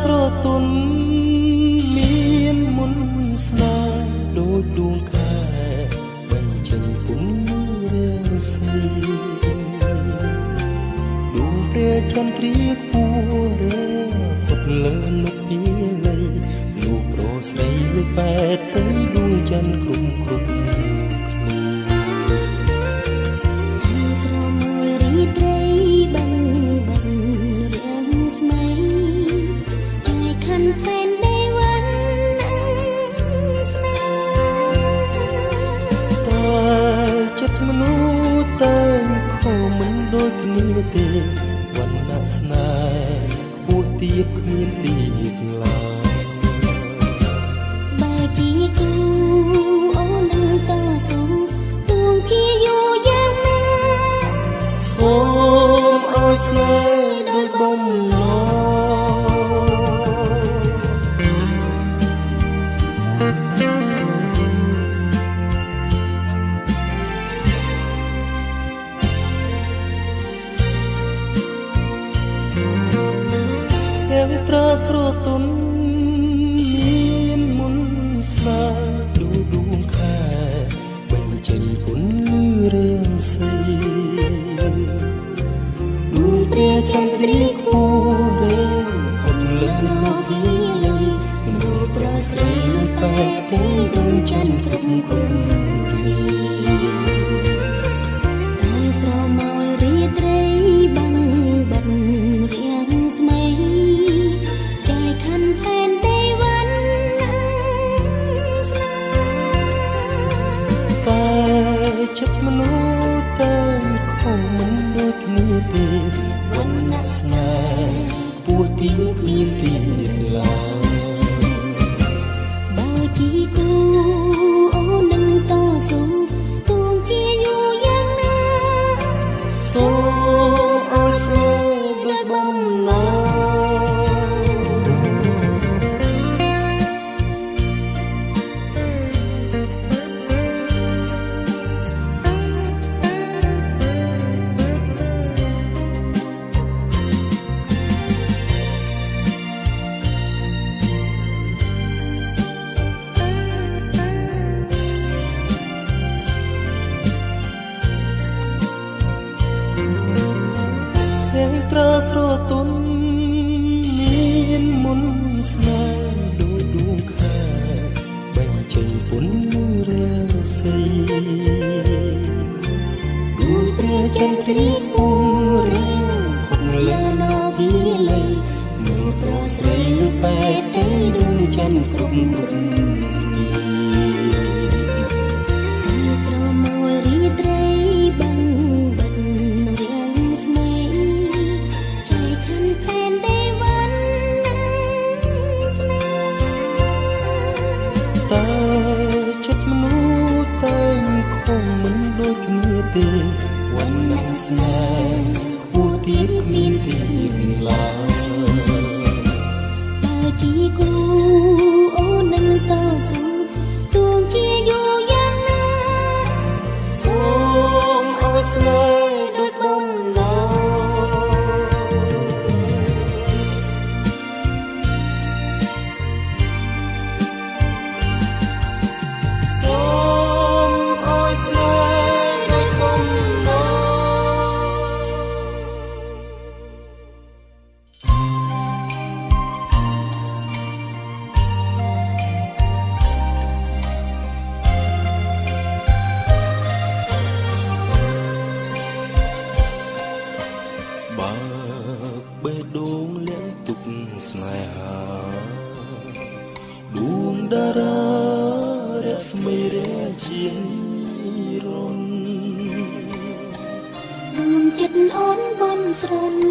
ស្រទន់មានមុនស្នេហ៍ដូចដួងខែបញ្ចេញគុណរាសីដួងព្រះចន្ទ្រាគួរេផុតលើនុកពីលីលោកប្រុសស្រីលើប៉ែតទៅដួងច័ន្ទគ្រប់គ្រប់មនុស្សតែខំមិនដូចគ្នាទេវណ្ណៈស្នេហ៍ពោះទៀបគ្មានទីកន្លែងបើជាគូអូននឹងតស៊ូទួងជាយូរយ៉ាងណាសូមឲ្យស្នេហ៍ដូចបំណងត្រាស្រទន់មានមុនស្នេហ៍ដូចដួងខែបញ្ចេញគុណរាសីដួងព្រះចន្ទ្រាគួរេអត់លើមកពីលីមនុស្សប្រស្រីនឹងតែគេដួងច័ន្ទគ្រប់គ្រប់គ្នាស្រមោលរីត្រីបាំងបាត់រៀងស្មីចិត្តមនុស្សតែខំមិនដូចគ្នាទេវណ្ណៈស្នេហ៍ពោះទីគ្មានទីឡើយបើជាគូអូននឹងតស៊ូទួងជាយូរយ៉ាងណាសូមឲ្យស្នេហ៍ដូចបំណងត្រាស្រទន់មានមុនស្នេហ៍ដូចដួងខែបញ្ចេញគុណរាសីដួងព្រះចន្ទ្រាគួរេផុតលើនៅពីលីមើលប្រុសស្រីលើប៉ែតទៅដួងច័ន្ទគ្រប់គ្រប់តែចិត្តមនុស្សតែខំមិនដូចគ្នាទេវណ្ណៈស្នេហ៍ពោះទៀបគ្មានទីកន្លែងបើជាគូអូននឹងតស៊ូទួងជាយូរយ៉ាងណាសូមឲ្យស្នេហ៍ដូចបំណងបេះដូងលាក់ទុកស្នេហាដួងតារារស្មីរាជារុនដួងចិត្តអូនបន់ស្រន់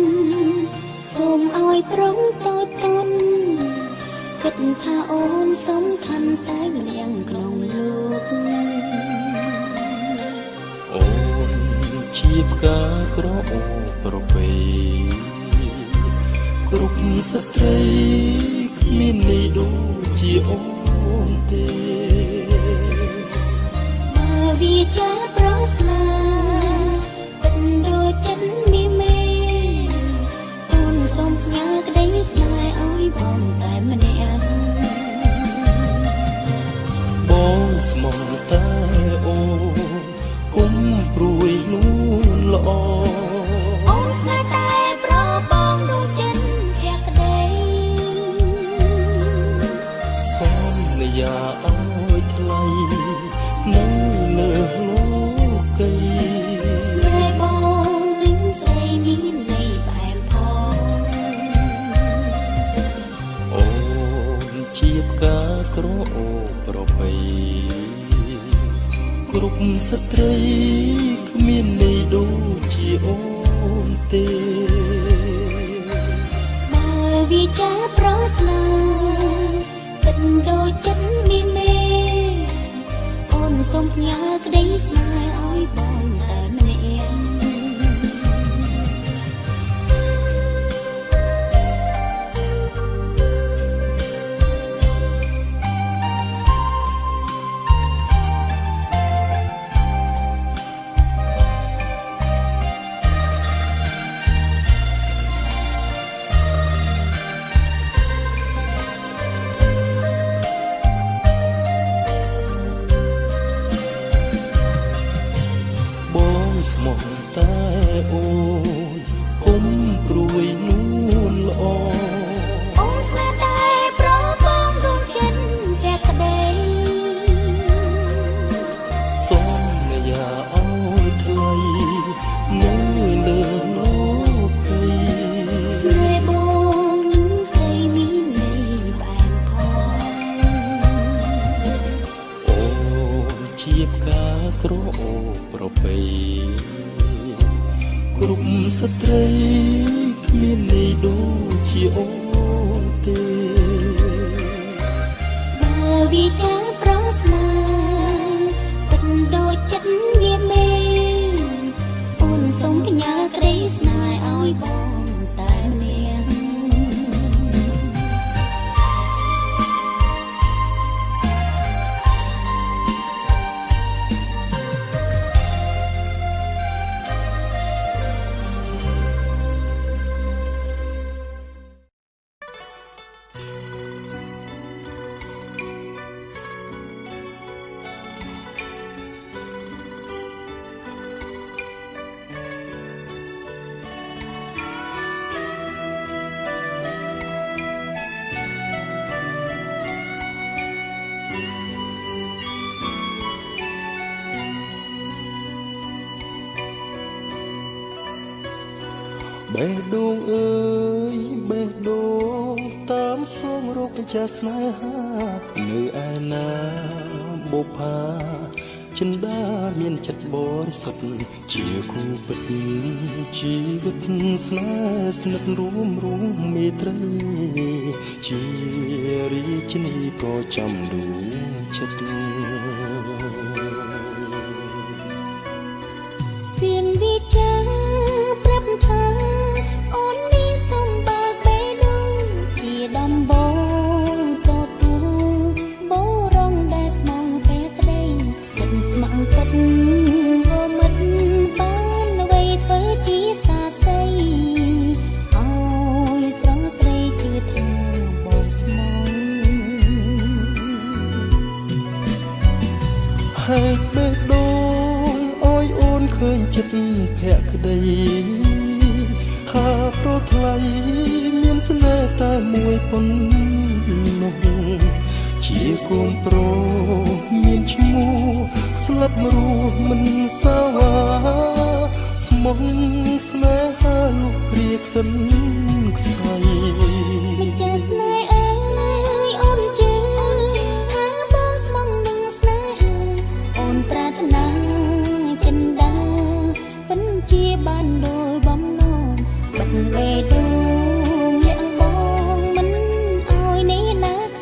សូមឲ្យត្រង់តូចតន់ គិតថាអូនសំខាន់តែម្នាក់ក្នុងលោកអូនជាផ្កាក្រអូបប្រពៃគ្រប់ស្ត្រីគ្មានន័យដូចជាអូនទេបើវាចាប្រស្នាគិតដូចចិត្តមានមេអូនសូមផ្ញើក្តីស្នេហ៍ឲ្យបងតែម្នាក់បងស្មោះតែអូនគុំព្រួយនួនល្អអូនស្នេហ៍តែប្របងដូចចិត្តភក្តីសន្យាឲ្យថ្លៃនៅលើលោកីស្នេហ៍បងនឹងស្រីមានន័យបែបផងអូនជាផ្កាក្រអូបប្រពៃគ្រប់ស្ត្រីគ្មានន័យដូចជាអូនទេបើវាចាប្រស្នាគិតដូចចិត្តមានមេអូនសូមផ្ញើក្តីស្នេហ៍ឲ្យបងតែម្នាក់ស្មោះតែអូនគុំព្រួយនួនល្អអូនស្នេហ៍តែប្របងដូចចិត្តភក្តីសូមយាឲ្យថ្លៃនៅលើលោកីស្នេហ៍បងនឹងស្រីមានន័យបែបផងអូនជាផ្កាក្រអូបប្រពៃគ្រប់ស្ត្រីគ្មានន័យដូចជាអូនទេបើវាចាប្រស្នាគិតដូចចិត្តវាមេអូនសូមផ្ញើក្តីស្នេហ៍ឲ្យបងតែម្នាក់បេះដូងអើយបេះដូងតាមសងរកចាស្នេហានៅឯណាបុប្ផាចិន្តាមានចិត្តបរិសុទ្ធជាគូពិតជីវិតស្នេហ៍ស្និទ្ធរួមមេត្រីជារាជិនីក៏ចាំដួងចិត្តសៀងវិចារប្រាប់ថាអូននេះសំបើកបេះដូងជាដំបងទទួលបរងដែលស្មងភក្តីគិតស្មងគិតវមិតបានអ្វីធ្វើជាសាស័យឲ្យស្រងស្រីជឿថាបងស្មងហេតុបេះដូងអើយអូនឃើញចិត្តភក្តីថាប្រថ្លៃមានស្នេហ៍តែមួយប៉ុណ្ណោះជាកូនប្រុសមានឈ្មោះស្លាប់រស់មិនសាវាស្មោះស្នេហាលុះព្រាកសិនខ្សែមិនចាស្នេហ៍អើយអូនជឿថាបងស្មងនឹងស្នេហាអូនប្រាថ្នាចិន្តាពិនជាបានដោយបំណងបិទបេះដូងលាក់បងមិនឲ្យនេះណាឃ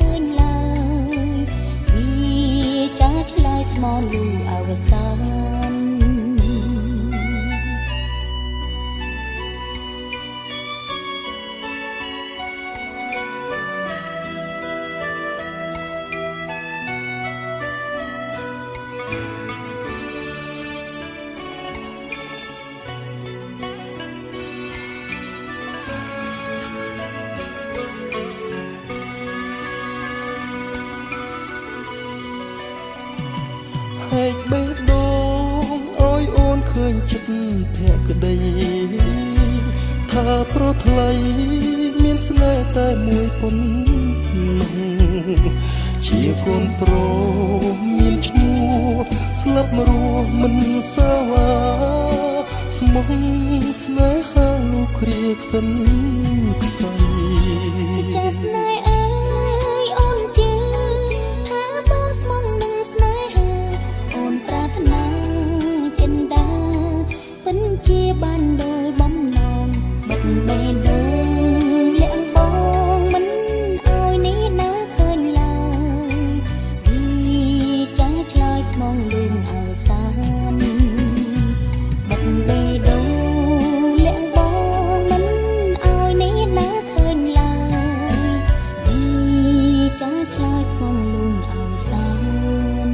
ចិត្តភក្តីថាប្រថ្លៃមានស្នេហ៍តែមួយប៉ុណ្ណោះជាកូនប្រុសមានឈ្មោះស្លាប់រស់មិនសាវាស្មោះស្នេហាលោកគ្រាខ្សិនខ្សៃចាស្នេហ៍អើយអូនជឿថាបងស្មងនឹងស្នេហាអូនប្រាថ្នាចិនដាពិនជាបានដោយបំណងបិទបេះដូងលាក់បងមិនឲ្យនេះណាឃើញឡើយពីចាឆ្លើយស្មងលឿនអវសានបិទបេះដូងលាក់បងមិនឲ្យនេះណាឃើញឡើយពីចាឆ្លើយស្មងលឿនអវសាន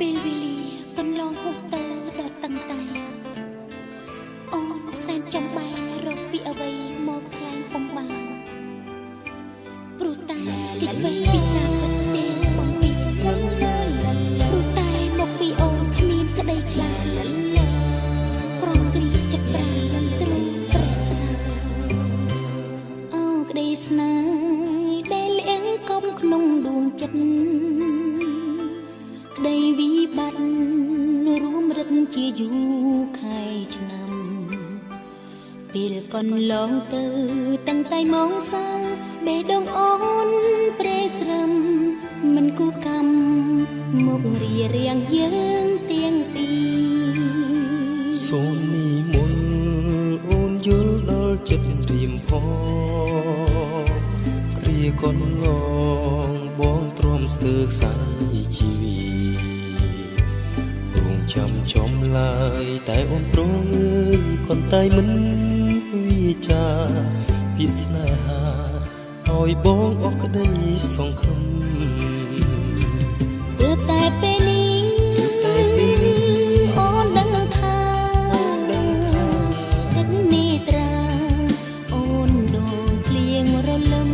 ពេលវេលាកន្លងហួសទៅដល់តឹងតែអូនសែនចំបែរកពីអ្វីមកថ្លែងបំបានព្រោះតែគិតវិញពីតាមពិតទេបំពីព្រោះតែមកពីអូនគ្មានក្តីខ្លាចក្រំគ្រីចិត្តប្រាំទ្រូងព្រះស្នាអូក្តីស្នេហ៍ដែលលៀងកំក្នុងដួងចិត្តក្តីវិបត្តិរួមរិទ្ធជាយូរខែឆ្នាំពេលកន្លងទៅតាំងតែម៉ោងសៅបេះដូងអូនប្រេស្រំមិនគូកម្មមករៀបរៀងយើងទាំងពីរសូមនិមន្តអូនយល់ដល់ចិត្តរៀមផងគ្រាកន្លងបងទ្រាំស្ទើរខ្សែជីវិតរងចាំចំឡើយតែអូនព្រមcòn tayមិនវាចាពាក្យស្នេហាឲ្យបងអស់ក្តីសង្ឃឹមទើបតែពេលនេះអូនដឹងថាទឹកនេះត្រាអូនដូចភ្លៀងរលឹម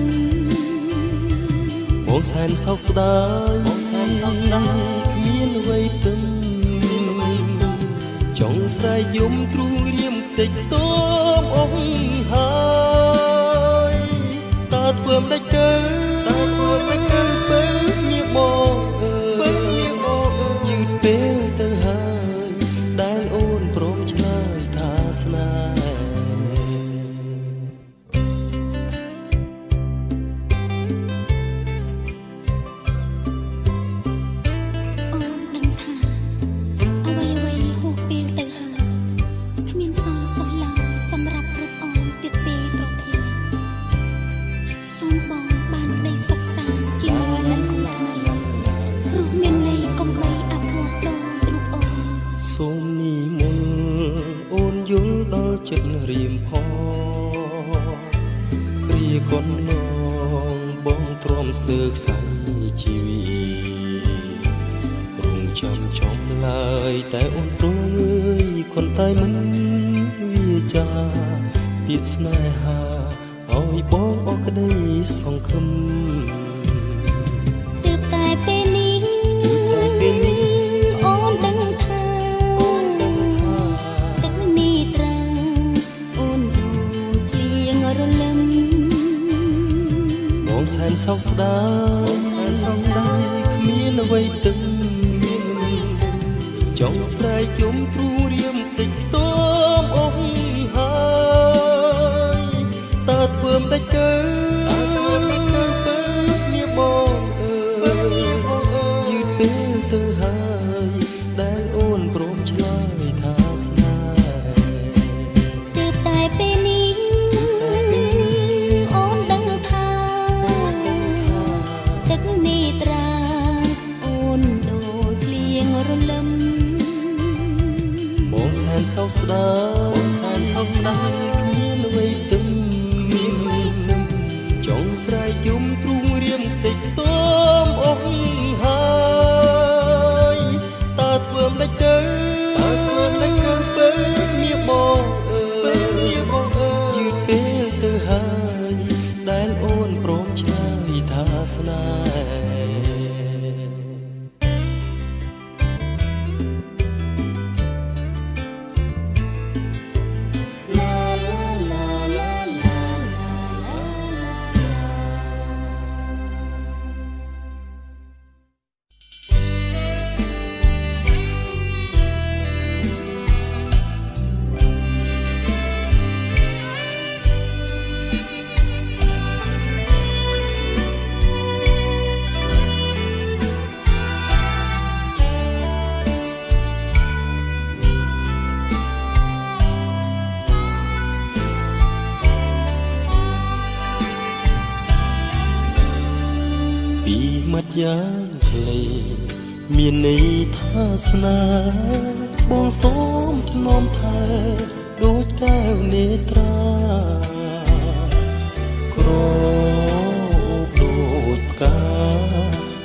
បងសែនសោកស្ដាយគ្មានអ្វីទឹមចង់ស្រែកយំទ្រូងរៀមតិចតមអស់ហើយតើធ្វើមិនដេចទៅពេលញាបងយឺតពេលទៅហើយដែលអូនព្រមឆ្លើយថាស្នេហ៍សូមនិមន្តអូនយល់ដល់ចិត្តរៀមផងគ្រាកន្លងបងទ្រាំស្ទើរខ្សែជីវិតរងចាំចំឡើយតែអូនព្រមคนតែមិនវាចាពាក្យស្នេហាឲ្យបងអស់ក្តីសង្ឃឹមទើបតែពេលនេះអូនដឹងថាទឹកនេះត្រាអូនដូចភ្លៀងរលឹមបងសែនសោកស្ដាយគ្មានអ្វីទឹមចង់ស្រែកយំទ្រូងរៀមតិចតមអស់ហើយតើធ្វើមិនដេចទៅពេលញាបងយឺតពេលទៅហើយដែលអូនព្រមឆ្លើយថាស្នេហ៍ទើបតែពេលនេះអូនដឹងថាទឹកនេះត្រាអូនដូចភ្លៀងរលឹមបងសែនសោកស្ដាយគ្មានអ្វីទៅ ដាច់ទៅបើមៀបងអើយយឺតពេលទៅហើយដែលអូនព្រមឆ្លើយថាស្នេពីមាត់យ៉ាងខ្លីមានន័យថាស្នេហ៍បងសូមថ្នមថែដូចកែវនេត្រាក្រអូបដូចផ្កា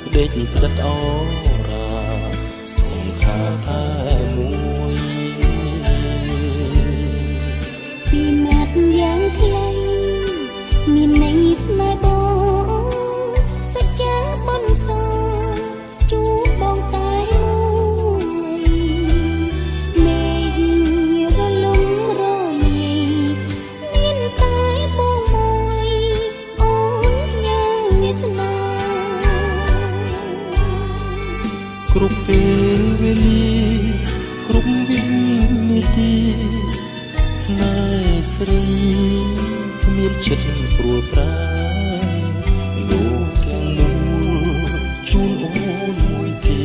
ផ្ដេចផ្ដិតអរាសង្ខារតែមួយពីមាត់យ៉ាងខ្លីមានន័យស្នេហ៍គ្រប់ពេលវេលាគ្រប់វិនាទីស្នេហ៍ស្រីគ្មានចិត្តព្រួលប្រា លោកទាំងមូលជូនអូនមួយទី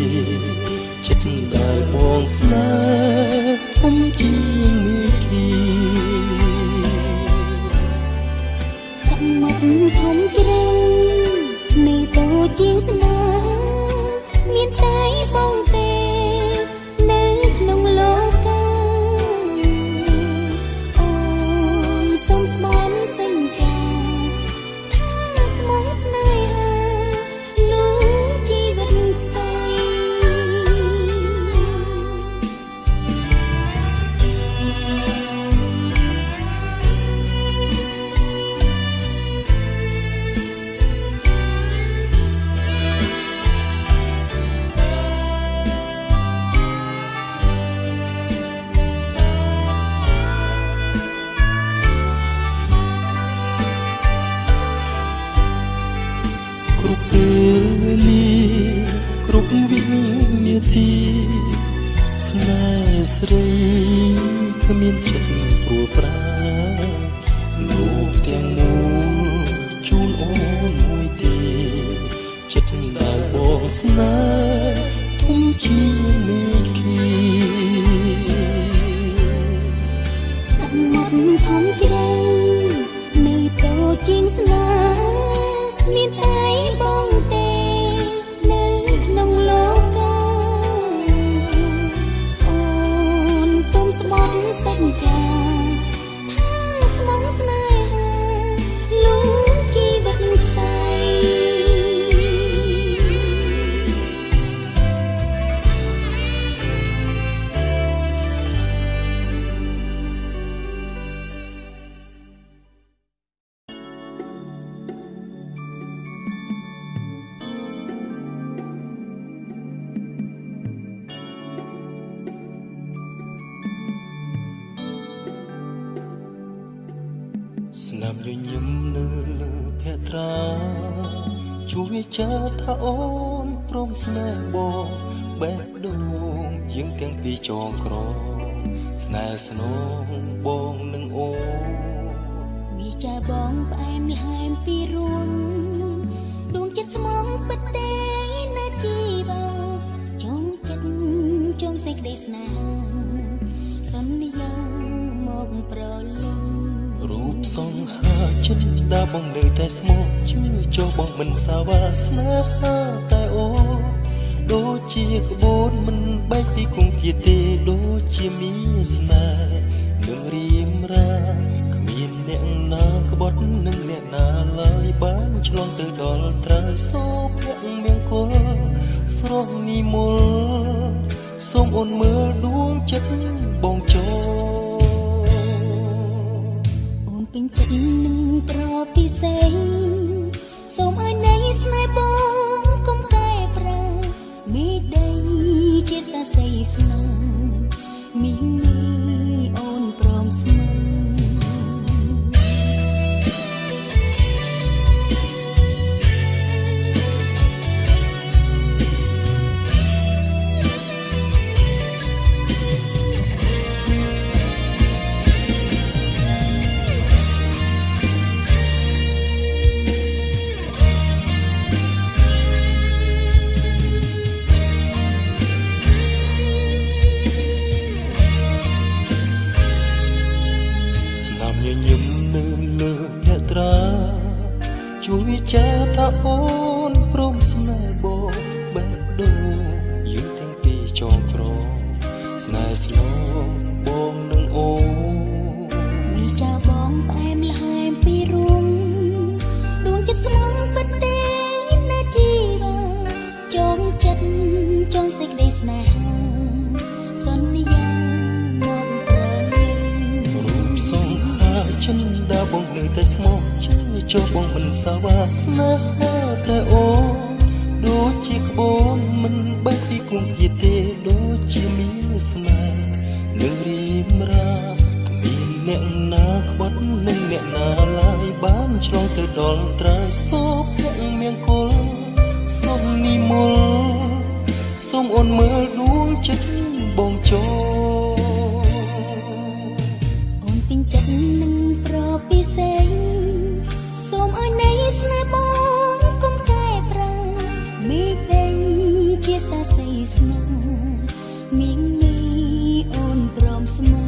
ចិត្តដែលបងស្នេហ៍ខ្ញុំជាមេឃីសមុទ្រធំជ្រៅនៃតូចជាងស្នេហ៍មានតែបងទេនៅក្នុងលោកកាអូនសូមស្មន់សញ្ចាថាស្មោះស្នេហាលោកជីវិតស្អីគ្រប់ពេលវេលាគ្រប់វិនាទីស្នេហ៍ស្រីគ្មានចិត្តព្រួលប្រាលោកទាំងមូលជូនអូនមួយទីចិត្តដែលបងស្នេហ៍ធំជាមេឃីសមុទ្រធំជ្រៅនៃតូចជាងស្នេហ៍មានតែបងទេនៅក្នុងលោកកាអូនសូមស្មន់សញ្ចាថាស្មោះស្នេហាលោកជីវិតស្អីស្នាមញញឹមនៅលើភក្ត្រាជួយចាថាអូនព្រមស្នេហ៍បងបែបដូងយើងទាំងពីរចងក្រងស្នេហ៍ស្នងបងនឹងអូនវាចាបងផ្អែមល្ហែមពីរួនដួងចិត្តស្មងពិតទេណាជីវ៉ាចងចិត្តចងសេចក្តីស្នេហ៍សន្យាមកប្រលឹងរូបសង្ហាចិត្តដែលបងនៅតែស្មោះជឿចុះបងមិនសាវាស្នេហាតែអូដូចជាក្បូនមិនបែកពីគង្គាទេដូចជាមានស្នេហ៍នឹងរៀមរាគ្មានអ្នកណាក្បត់នឹងអ្នកណាឡើយបានឆ្លងទៅដល់ត្រើយសូភៈមង្គលស្រស់និមល សូមអូនមើលដួងចិត្តបងចូលអូនពេញចិត្តនឹងប្រពិសេសសូមឲ្យនៃស្នេហ៍បងកុំកែប្រែមេដីជាសរសៃស្នេហ៍មីងអូនព្រមស្មើជួយចាថាអូនព្រមស្នេហ៍បងបែបដូរយើងទាំងពីរចងក្រងស្នេហ៍ស្លងបងនឹងអូនវិចាបងផ្អែមល្ហែមពីរួមដួងចិត្តស្មងពិតទេណាជីវាចងចិត្តចងសេចក្តីស្នេហាសន្យាមកព្រលឹងរូបសងហាចិនដាបងនៅតែស្មោះចុះបងមិនសាវាស្នេហាតែអូនដូចជាក្បូនមិនបែកពីគុំជាទេដូចជាមានស្នេហ៍នឹងរីមរាគ្មានអ្នកណាក្បត់នឹងអ្នកណាឡើយបានឆ្លងទៅដល់ត្រើយសូមអ្នកមៀងគុលសូមនិមលសូមអូនមើលដួងចិត្តបងចូលអូនពេញចិត្តនឹងប្រពិសេសសូមឲ្យនៃស្នេហ៍បងកុំកែប្រែមេដីជាសរសៃស្នេហ៍មីងអូនព្រមស្មើ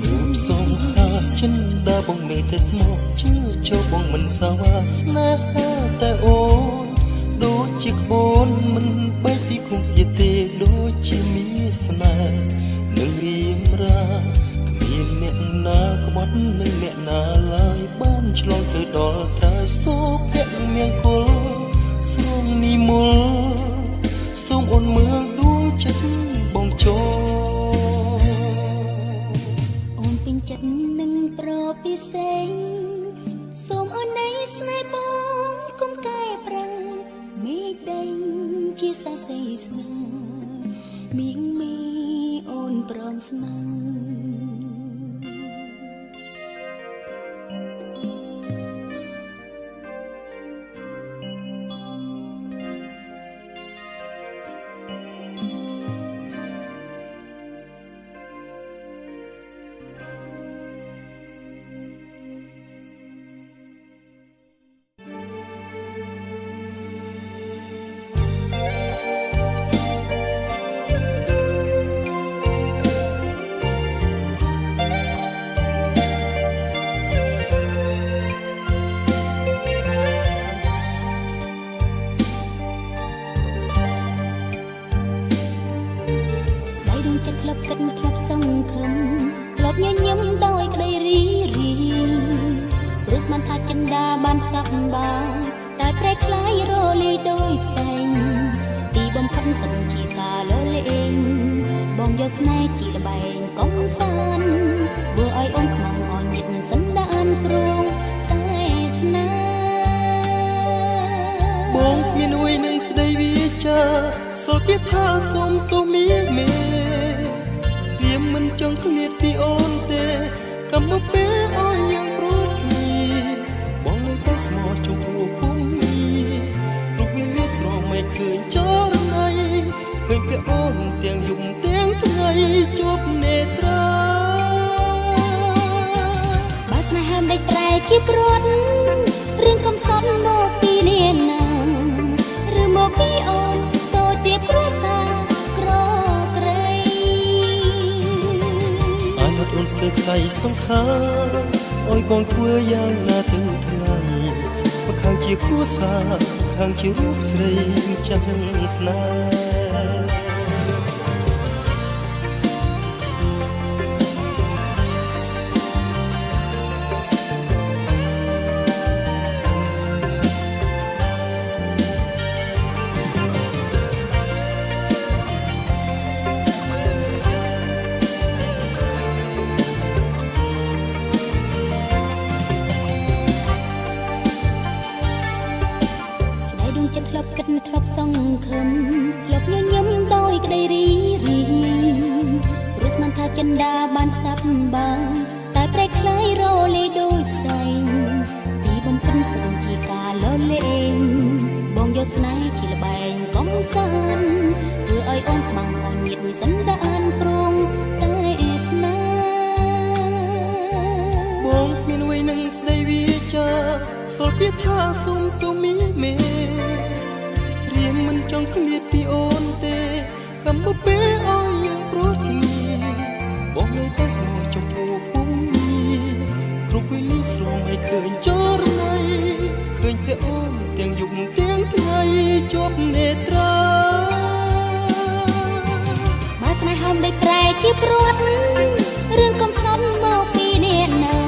រូបសងហាចិនដាបងនៅតែស្មោះជឿចូលបងមិនសាវាស្នេហាតែអូនដូចជាក្បូនមិនបែកពីគុំជាទេដូចជាមានស្នេហ៍នឹងរៀមរាគ្មានអ្នកណាក្បត់នឹងអ្នកណាឡើយបានឆ្លងទៅដល់ត្រើយសូមអ្នកមៀងគុលសូមនិមលសូមអូនមើលដួងចិត្តបងចូលអូនពេញចិត្តនឹងប្រពិសេសសូមអូននៃស្នេហ៍បងកុំកែប្រែមេដីជាសរសៃស្នេហ៍មីងអូនព្រមស្មើក្លឹបគិតក្លឹបសង្ឃឹមក្លឹបញញឹមដោយក្តីរីរីព្រោះស្មានថាចិន្តាបានសប្បាយតែប្រែคล้ายរលាយដោយផ្សែងទីបំផុតគិតជាការលើលេងបងយកស្នេហ៍ជាល្បែងកំសាន្តធ្វើឲ្យអូនខ្មាំងអន់ចិត្តសន្តានព្រោះតែស្នេហ៍បងមានអួយនឹងស្ដីវាចាសល់ទៀតថាសូមទោសមានមេមិនចង់ឃ្លាតពីអូនទេកំណត់ពេលឲ្យយើងព្រោះគ្នាបងនៅតែស្មោះចំពោះពុំនេះគ្រប់វាវាស្រងមិនឃើញចរណៃឃើញពីអូនទាំងយប់ទាំងថ្ងៃជួបនេត្រាបើស្នេហាមិនត្រែជាព្រាត់រឿងកំសត់មកពីនាណាឬមកពីអូនតូចទៀបគ្រួសារក្រក្រៃអូនសើខ្សែសង្ខារអើយបងធ្វើយ៉ាងណាទៅថ្ងៃមកខាងជាគ្រួសារខាងជារូបស្រីចាំស្នេហ៍ ចិនដាបានសាប់បាតែប្រែកខ្លៃរលេដូចផ្សែងទីបំពេញសឹងជាការលលេងបងយកស្នេហ៍ជាល្បែងកំសាន្តធ្វើឲ្យអូនខ្មាំងអញញាតមួយសន្តានព្រមតែស្នេហ៍បងគ្មានអ្វីនឹងស្ដីវាចាសល់ពីថាសុំទៅមីមេរៀមមិនចង់ឃ្លាតពីអូនទេកំពុពេលឲ្យយើងព្រោះគ្នាបងនៅតែស្មោះចំពោះភូមិគ្រប់វេលាស្រងឲ្យឃើញចរណៃឃើញតែអូនទាំងយប់ទាំងថ្ងៃជាប់នេត្រាបើស្នេហ៍ហមដូចប្រែជាព្រាត់រឿងកំសត់មកពីអ្នកណា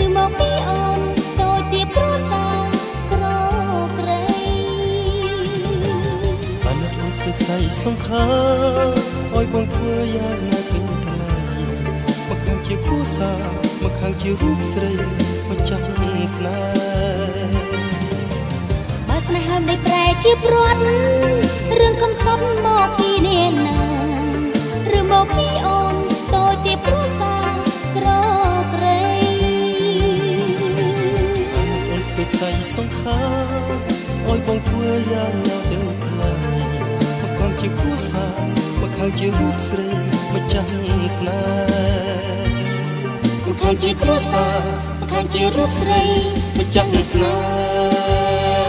ឬមកពីអូនចូលទីគ្រួសារក្រក្រៃបាននឹកអូនសើចសៃសង្ខារឲ្យបងធ្វើយ៉ាងណាពេញថ្លៃមកខាងជាគ្រួសារមកខាងជារូបស្រីមកចាស់ស្នេហ៍បើស្នេហ៍ហមដូចប្រែជាព្រាត់រឿងកំសត់មកពីអ្នកណាឬមកពីអូនចូលទីគ្រួសារក្រក្រៃអូនស្ពេចសៃសង្ខារឲ្យបងធ្វើយ៉ាងណាទៅថ្លៃមកខាងជាគ្រួសារមកខាងជារូបស្រីមកចាស់ស្នេហ៍មកខាងជាគ្រួសារមកខាងជារូបស្រីមកចាស់ស្នេហ៍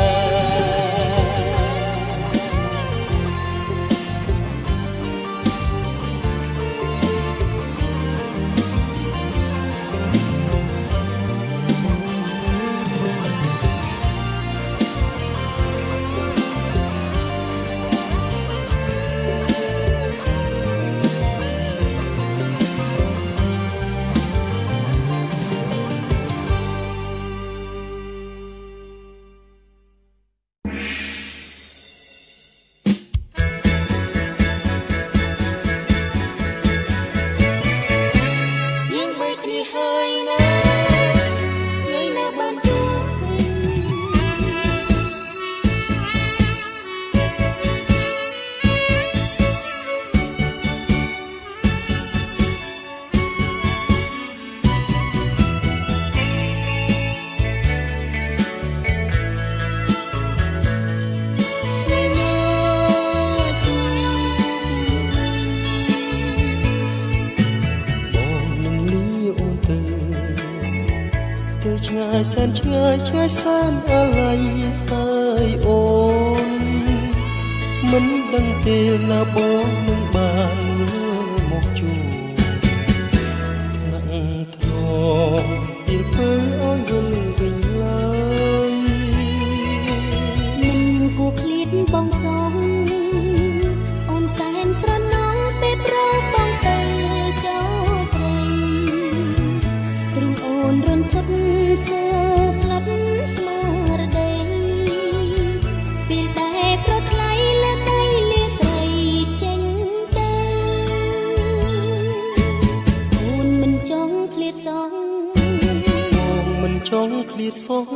សែនឆ្ងាយឆ្ងាយសែនអាឡ័យហើយអូនមិនដឹងពេលណាបងនឹងបានមកជួបថ្នាក់ថ្នមពេលធ្វើឲ្យវិលវិញឡើយមិនគួរឃ្លាតបងសងអូនសែនស្រណងពេលប្របងទៅចោស្រីព្រោះអូនរន្ធត់ស្នេហ៍ស្លាប់ស្មារតីពេលតែប្រថ្លៃលើកៃលាស្រីចេញទៅអូនមិនចង់ឃ្លាតសងបងមិនចង់ឃ្លាតសង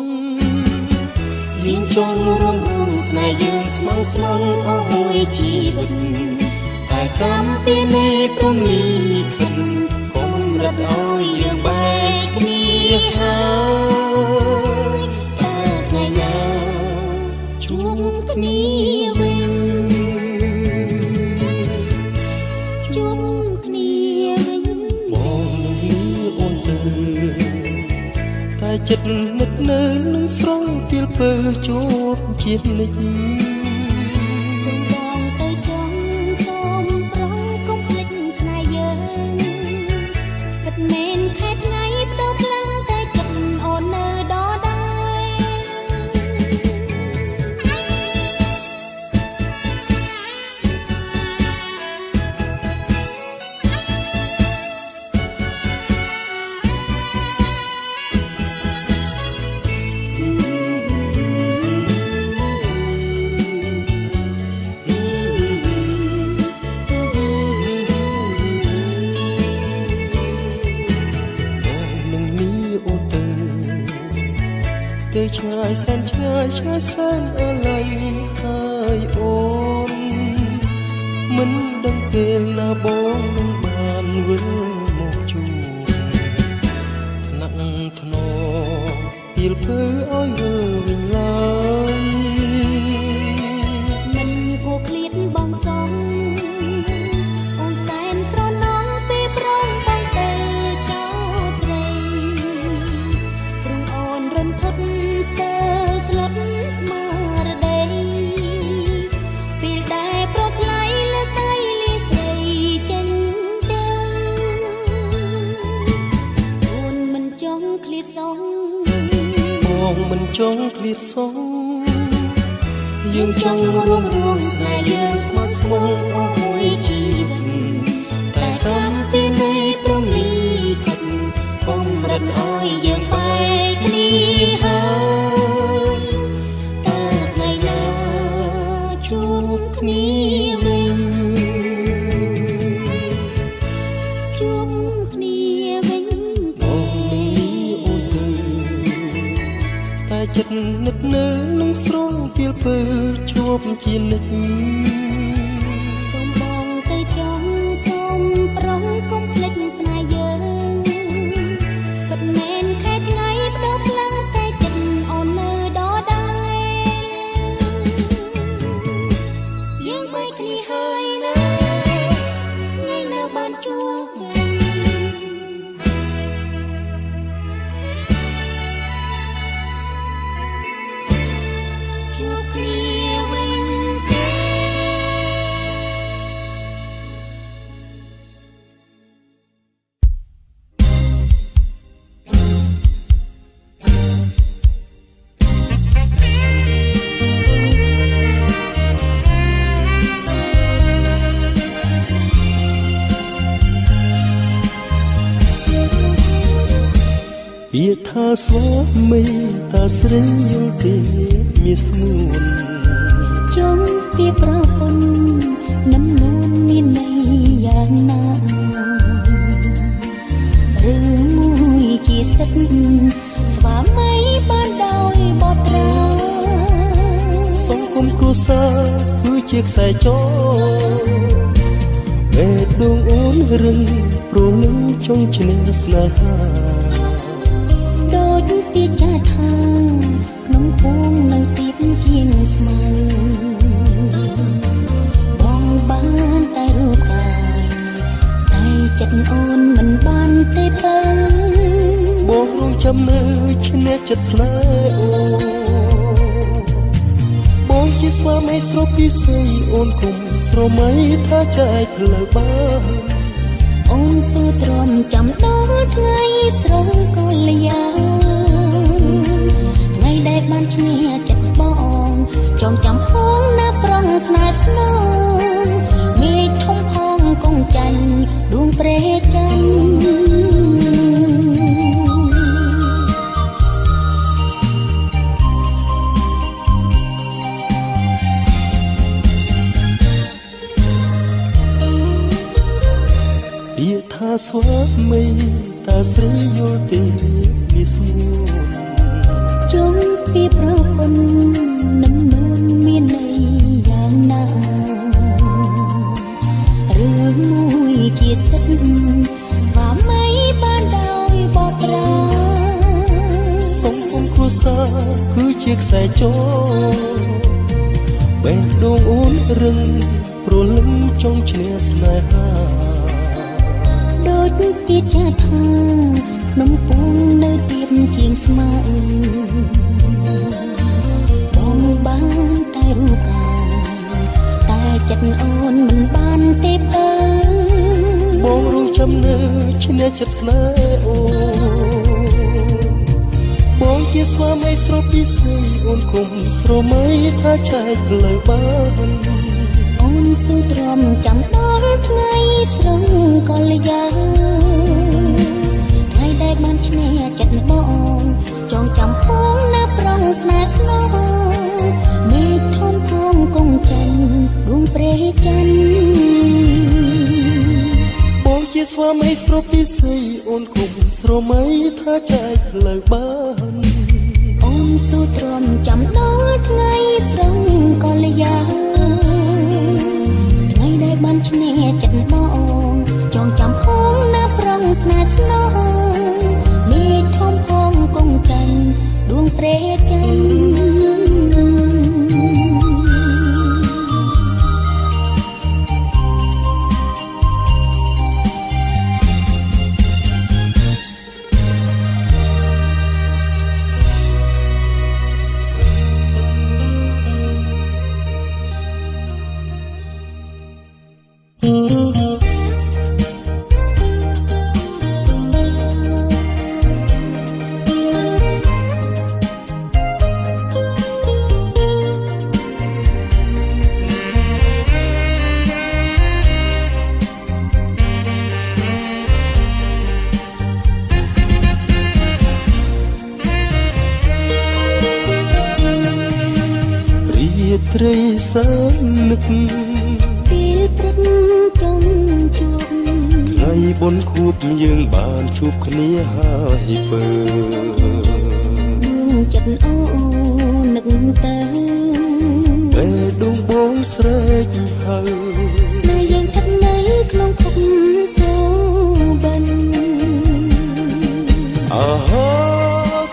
យើងចង់រួមស្នេហ៍យើងស្មងស្មងអស់មួយជីវិតតែកម្មពីនេះព្រមលីខិតកុំរត់ឲ្យយើងបែកគ្នាហើយតែថ្ងៃណាជួបគ្នាវិញជួបគ្នាវិញបងនេះអូនទៅតែចិត្តនឹកនៅនឹងស្រងពេលពើជួបជានិច្ចសូមបងទៅចង់សូមប្រងកុំភ្លេចស្នេហ៍យើងពិតមែនខែថ្ងៃផ្ដោខ្លាំងតែចិត្តអូននៅដដែលទៅឆ្ងាយសែនឆ្ងាយឆ្ងាយសែនអាឡ័យហើយអូនមិនដឹងពេលណាបងនឹងបានវិល មិនចង់ឃ្លាតសងយើងចង់រួមស្នេហ៍យើងស្មោះស្មរមួយជីវិតតែតាមពេលនៃព្រមលីខិតបំរិតឲ្យយើងបែកគ្នាហើយតើថ្ងៃណាជួបគ្នាវិញជួបគ្នាវិញបងអូនទៅតែចិត្តនឹកនៅនឹងស្រងទៀលពើជួបជានិច្ចសូមបងទៅចង់សូមប្រងកុំភ្លេចស្នេហ៍យើងពិតមែនខែថ្ងៃបដូរផ្លាស់តែចិត្តអូននៅដដែលយើងបែកគ្នាហើយណាថ្ងៃនៅបានជួបវិញជួបគ្នាវិញទេពាក្យថាស្វាមីតាស្រីយល់ទេមានស្ងួនចង់ពីប្រពន្ធនំនួនមានន័យយ៉ាងណារឿងមួយជាសិទ្ធស្វាមីបានដោយបទត្រាសង្គមគ្រួសារគឺជាខ្សែចរបេះដូងអូនរឹងព្រលឹងចង់ឈ្នះស្នេហាដូចពីចាថាក្នុងពួងនៅទីបជាងស្មៅបងបានតែរូបកាយតែចិត្តអូនមិនបានទេបើបងរងចាំនៅឈ្នះចិត្តស្នេហ៍អូបងជាស្វាមីស្រពីស័យអូនគុំស្រមៃថាចែកផ្លូវបានអូនស្ទូទ្រាំចាំដល់ថ្ងៃស្រងកល្យាថ្ងៃដែលបានឈ្នះចិត្តបងចងចាំផងណាប្រងស្នេហ៍ស្នងមេឃធំផងកងចាញ់ដួងព្រែច័ន្ទពាក្យថាស្វាមីតាស្រីយល់ទេមានស្ងួនចង់ពីប្រពន្ធនំនួនមានន័យយ៉ាងណារឿងមួយជាសិទ្ធស្វាមីបានដោយបទត្រាសង្គមគ្រួសារគឺជាខ្សែចរបេះដូងអូនរឹងព្រលឹងចង់ឈ្នះស្នេហាដូចពីចាថាក្នុងពួងនៅទៀបជាងស្មៅបងបានតែរូបកាយតែចិត្តអូនមិនបានទេបើបងរងចាំនៅឈ្នះចិត្តស្នេហ៍អូបងជាស្វាមីស្រពីស័យអូនគុំស្រមៃថាចែកផ្លូវបានអូនស៊ូទ្រាំចាំដល់ថ្ងៃស្រងកល្យាថ្ងៃដែលបានឈ្នះចិត្តបងចងចាំផងណាប្រងស្នេហ៍ស្នងមេឃធំផងកងចាញ់ដួងព្រែច័ន្ទបងជាស្វាមីស្រពីស័យអូនគុំស្រមៃថាចែកផ្លូវបានអូនស៊ូទ្រាំចាំដល់ថ្ងៃស្រងកល្យាថ្ងៃដែលបានឈ្នះចិត្តបងចងចាំផងណាប្រងស្នេហ៍ស្នងមេឃធំផងកងចាញ់ដួងព្រែច័ន្ទ ត្រីសើនឹកពេលព្រឹកចង់ជួបថ្ងៃបុណ្យខួបយើងបានជួបគ្នាហើយបើចិត្តអូនឹកទៅពេលដួងបងស្រែកហៅស្នេហ៍យើងស្ថិតនៅក្នុងភពសូបិនអាហា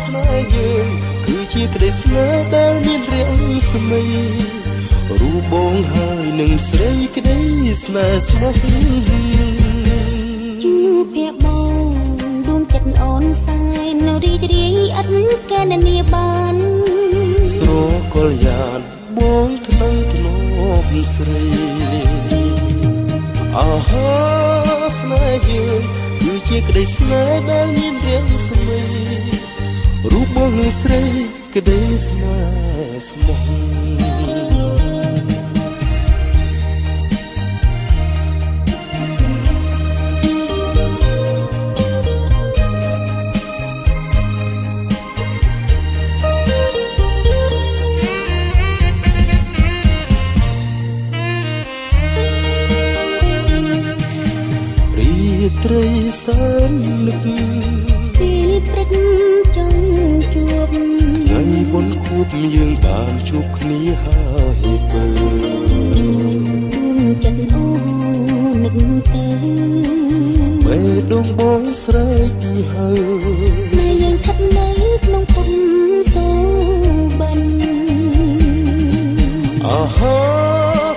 ស្នេហ៍យើងគឺជាក្តីស្នេហ៍ដែលមានរាងស្មីរូបបងហើយនឹងស្រីក្តីស្នេហ៍ស្មោះជួបភ័ក្របងដួងចិត្តអូនសែននៅរីករាយឥតកែនាបានស្រកលយ៉ាងបងថ្លៃធ្លាប់ស្រីអាហាស្នេហ៍យើងគឺជាក្តីស្នេហ៍ដែលមានរាងស្មីរូបបងស្រីក្តីស្នេហ៍ស្មោះត្រីសើនឹកពេលព្រឹកចង់ជួបថ្ងៃបុណ្យខួបយើងបានជួបគ្នាហើយបើចិត្តអូនឹកទៅពេលដួងបងស្រែកហៅស្នេហ៍យើងស្ថិតនៅក្នុងភពសូបិនអាហា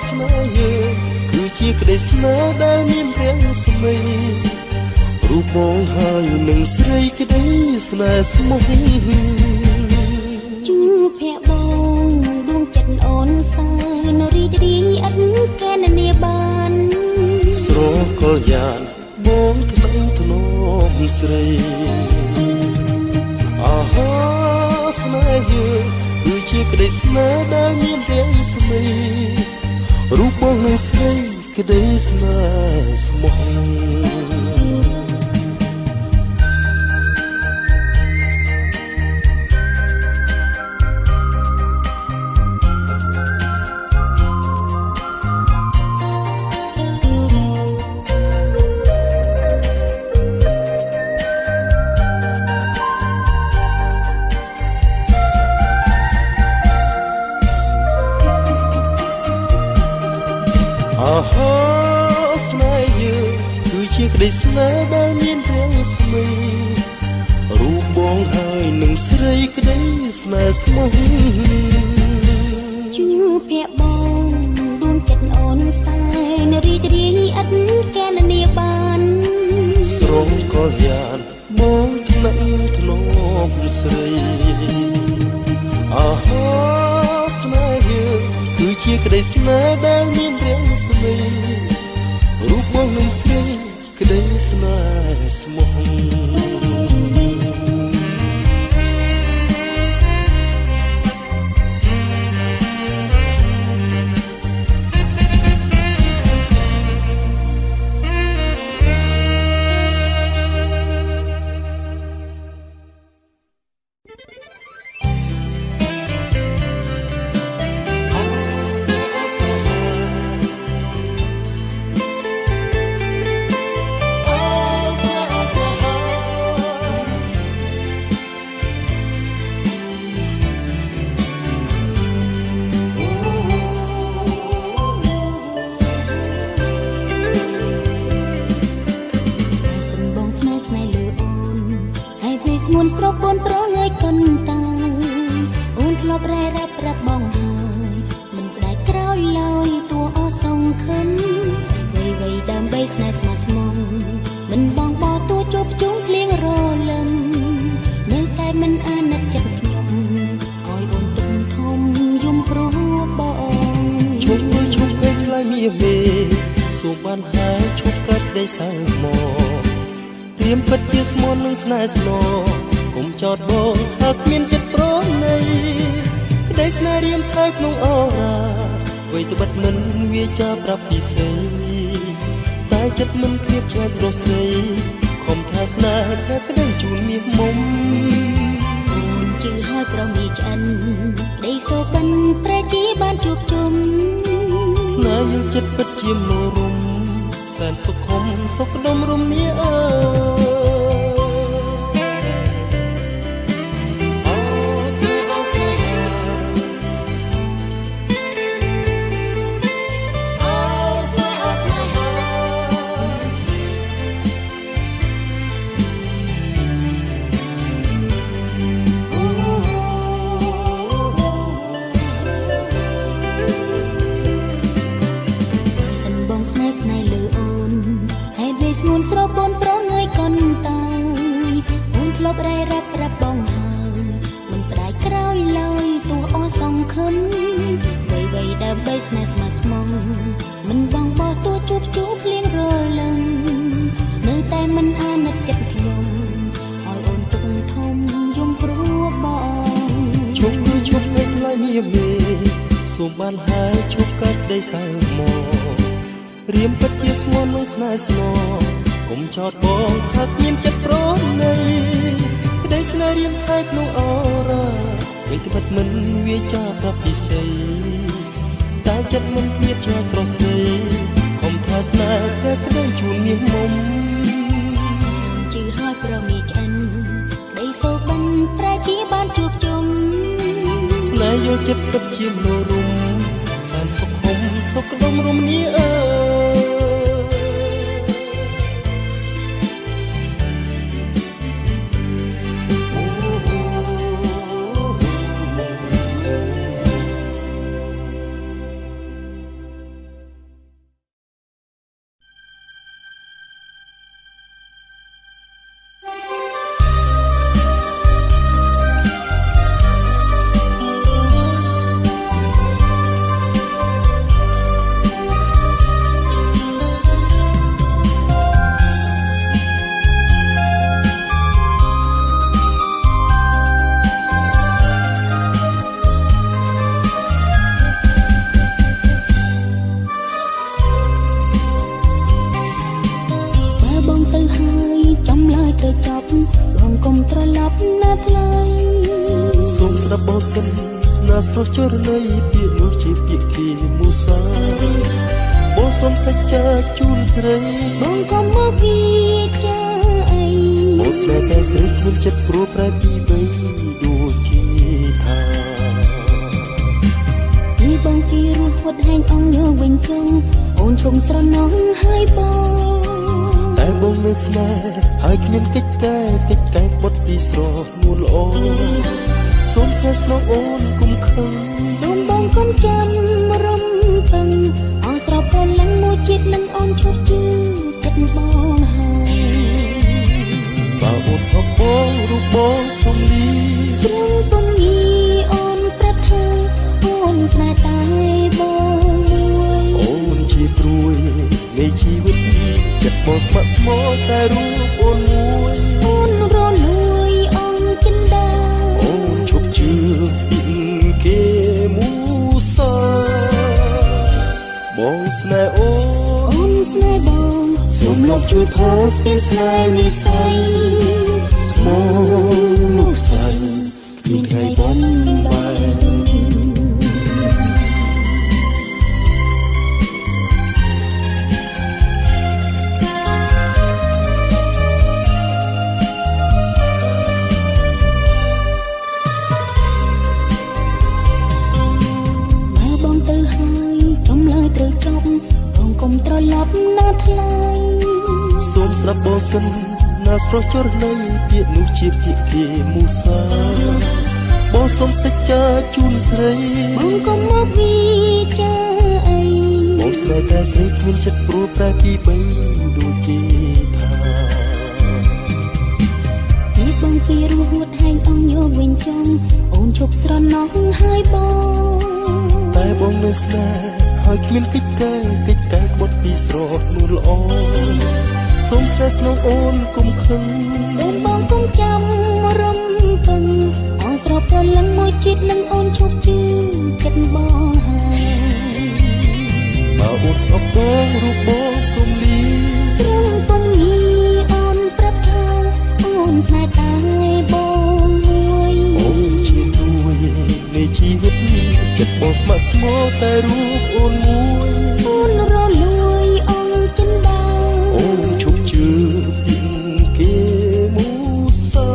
ស្នេហ៍យើងគឺជាក្តីស្នេហ៍ដែលមានរាងស្មីរូបបងហើយនឹងស្រីក្តីស្នេហ៍ស្មោះជួបភ័ក្របងដួងចិត្តអូនសែននៅរីករាយឥតកែនាបានស្រកលយ៉ាងបងថ្លៃធ្លាប់ស្រីអាហាស្នេហ៍យើងគឺជាក្តីស្នេហ៍ដែលមានរាងស្មីរូបបងនឹងស្រីក្តីស្នេហ៍ស្មោះអាហាស្នេហ៍យើងគឺជាក្តីស្នេហ៍ដែលមានរាងស្មីរូបបងហើយនឹងស្រីក្តីស្នេហ៍ស្មោះជួបភ័ក្របងដួងចិត្តអូនសែនរីករាយឥតកែនាបានស្រងកលយ៉ាងបងថ្លៃធ្លាប់ស្រីអាហាស្នេហ៍យើងគឺជាក្តីស្នេហ៍ដែលមានរាងស្មីរូបបងនឹងស្រីក្តីស្នេហ៍ស្មោះស្ងួនស្រកបួនប្រងើយកន្តាអូនធ្លាប់រ៉ែរ៉ាប់ប្រាប់បងហើយមិនស្ដាយក្រោយឡើយតួអសងខឹមវៃដើម្បីស្នេហ៍ស្មោះស្មងមិនបងបោតួជួបជុំភ្លៀងរលឹមនៅតែមិនអាណិតចិត្តខ្ញុំឲ្យអូនទុំធំយំព្រោះបងឈប់ពេលខ្លះមានមេសូមបានហើយឈប់កាត់ដេកសៅមកព្រាមពិតជាស្មន់នឹងស្នេហ៍ស្នូកុំចោតបងថាគ្មានចិត្តប្រណីក្តីស្នេហ៍រៀមថើក្នុងអរាអ្វីត្បិតមិនវាចាប្រាប់ពីស្អីតែចិត្តមិនគៀបឆ្ងាយស្រស់ស្រីខំថាស្នេហ៍ថាក្តីជូនមាសមុំ ជឿហើយប្រមីឆ្អិនក្តីសូបិនប្រជីបានជួបជុំស្នេហ៍យកចិត្តពិតជាមនោរម្យសែនសុខុមសុខដុមរមនាអើស្ងួនស្រពូនប្រងើយកូនតើអូនធ្លាប់រែរាប់រាប់បងហើយមិនស្ដាយក្រោយឡើយទោះអស់សង្ឃឹមវ័យដើម្បីស្នេហ៍ស្មោះស្មងមិនបងបោះទោះជួបភ្លៀងរលឹមនៅតែមិនអាណិតចិត្តខ្ញុំឲ្យអូនទុកធំយំព្រោះបងជុំគឺជុំមិនឡើយមានមេសូមបានហើយជប់កាត់ដីសៅមករៀមពិតជាស្មោះនឹងស្នេហ៍ស្នកុំចោតបងថាគ្មានចិត្តប្រណីក្តីស្នេហ៍រៀមហើយក្នុងអរ៉ាវិញត្បិតមិនវាចាប្រពិសីតែចិត្តមិនគ្មានជាស្រស់ស្រីកុំថាស្នេហ៍តែក្តីជួនមាសមុំជឿហើយប្រមីឆ្អិនក្តីសូបិនប្រជីបានជួបជុំស្នេហ៍យកចិត្តពិតជាមនោរម្យសែនសុខុមសុខដុមរមនាអើណាស្រស់ចរណីពាក្យនោះជាពាក្យធីមូសាបងសុំសេចក្ដីជូនស្រីបងកុំមកពីចាអីបងស្នេហ៍តែស្រីគ្មានចិត្តព្រោះប្រែពីបីដូចជាថាពីបងពីរស់ហត់ហែងអងយកវិញជុំអូនឈុំស្រណោះហើយបងតែបងនៅស្នេហ៍ហើយគ្មានកិច្ចតែបុតពីស្រស់នួនល្អសូមស្នេហ៍ស្នងអូនគុំខឹងសូមបងកុំចាំរំពឹងអស់ស្រោបប្រលឹងមួយជាតិនឹងអូនឈប់ជឿចិត្តបងហើយបើអូនសពបងរូបបងសំលីស្រួលពំញីអូនប្រាប់ថាអូនស្នេហ៍តែបងមួយអូនជាព្រួយនៃជីវិតចិត្តបងស្ម័គ្រស្មោះតែរូបអូនមួយអូនរលួយអូនចិនដាពីគេមូសាបងស្នេហ៍អូនស្នេហ៍បងសូមលោកជួយផុសពីស្នេហ៍និស័យស្មោះលោកស្រីគ្មានថ្ងៃបំបែកកុំត្រឡប់ណាថ្លៃសូមស្ដាប់បងសិនណាស្រស់ចរណីពាក្យនោះជាពាក្យគេមូសាបងសូមសេចក្ដីជូនស្រីបងកុំមកវិចាអីបងស្នេហ៍តែស្រីគ្មានចិត្តព្រោះប្រែពីបីដូចគេថាពីបងពីរស់ហួតហែងអងយកវិញចំអូនជប់ស្រណោះហើយបងតែបងនៅស្នេហ៍ហើយគ្មានកិច្ចតែបុតពីស្រស់នួនល្អសូមស្នេហ៍ស្នងអូនគុំខឹងសូមបងកុំចាំរំពឹងអស់ស្រោបប្រលឹងមួយជាតិនឹងអូនឈប់ជឿចិត្តបងហើយបើអូនសពបងរូបបងសំលីស្រស់ពំញីអូនប្រាប់ថាអូនស្នេហ៍តែបងមួយអូន ស្មោតែរូបអូនមួយអូនរលួយអងចិនដាអូនឈប់ជឿពីគេមូសា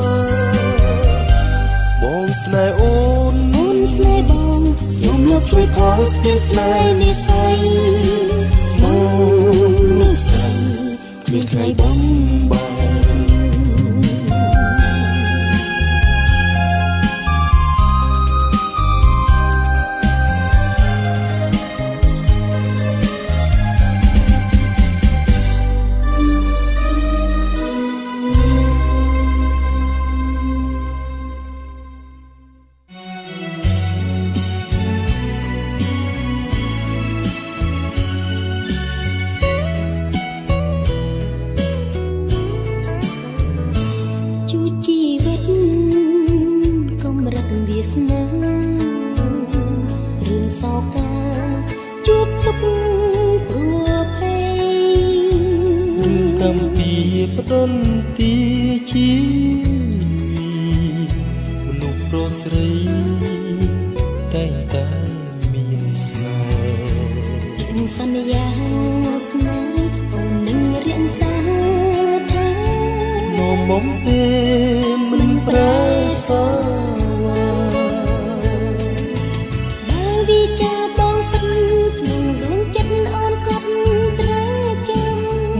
បងស្នេហ៍អូនស្នេហ៍បងសូមលោកជួយផងស្ពានស្នេហ៍និស័យស្មោនិស័យគ្មានថ្ងៃបំបាយផ្ដន់ទីជីមនុស្សប្រុសស្រីតែងតែមានស្នេហ៍សន្យាស្នេហ៍អូននឹងរៀនសាថានោមបំពេលមិនប្រែសាបើវិចារបងពិនក្នុងដួងចិត្តអូនក៏ត្រាចាំ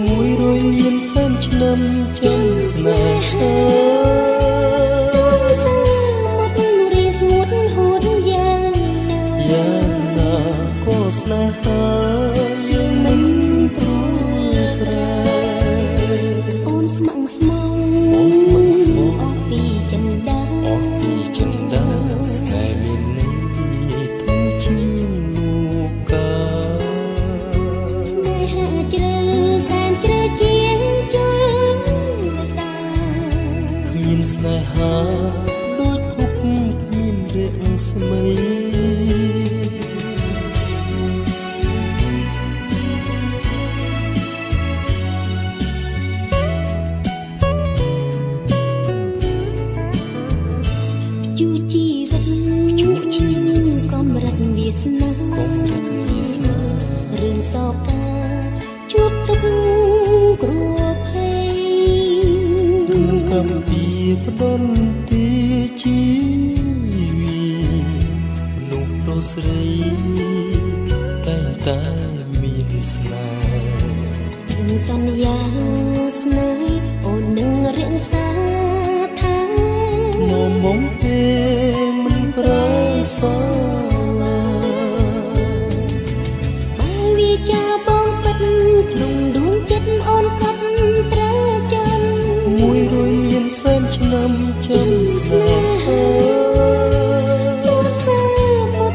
100លានសែនឆ្នាំចាំស្នេហាស្នេហាយើងមិនព្រួយប្រែអូនស្មឹងស្មងអស់ពីចិនដាស្នេហ៍មានន័យធំជាងនូកាស្នេហាជ្រៅសែនជ្រៅជាងជើងសាគ្មានស្នេហាដូចភពគ្មានរាំងស្មីស្នេហ៍រឿងសោកកាជួបទុកគ្រោះភ័យរឿងកំពីផ្ដន់ទីជីមនុស្សប្រុសស្រីតែងតែមានស្នេហ៍សន្យាស្នេហ៍អូននឹងរៀនសាថានោមបំពេលមិនប្រែសាសែនឆ្នាំចាំស្នេហាទូសាមុត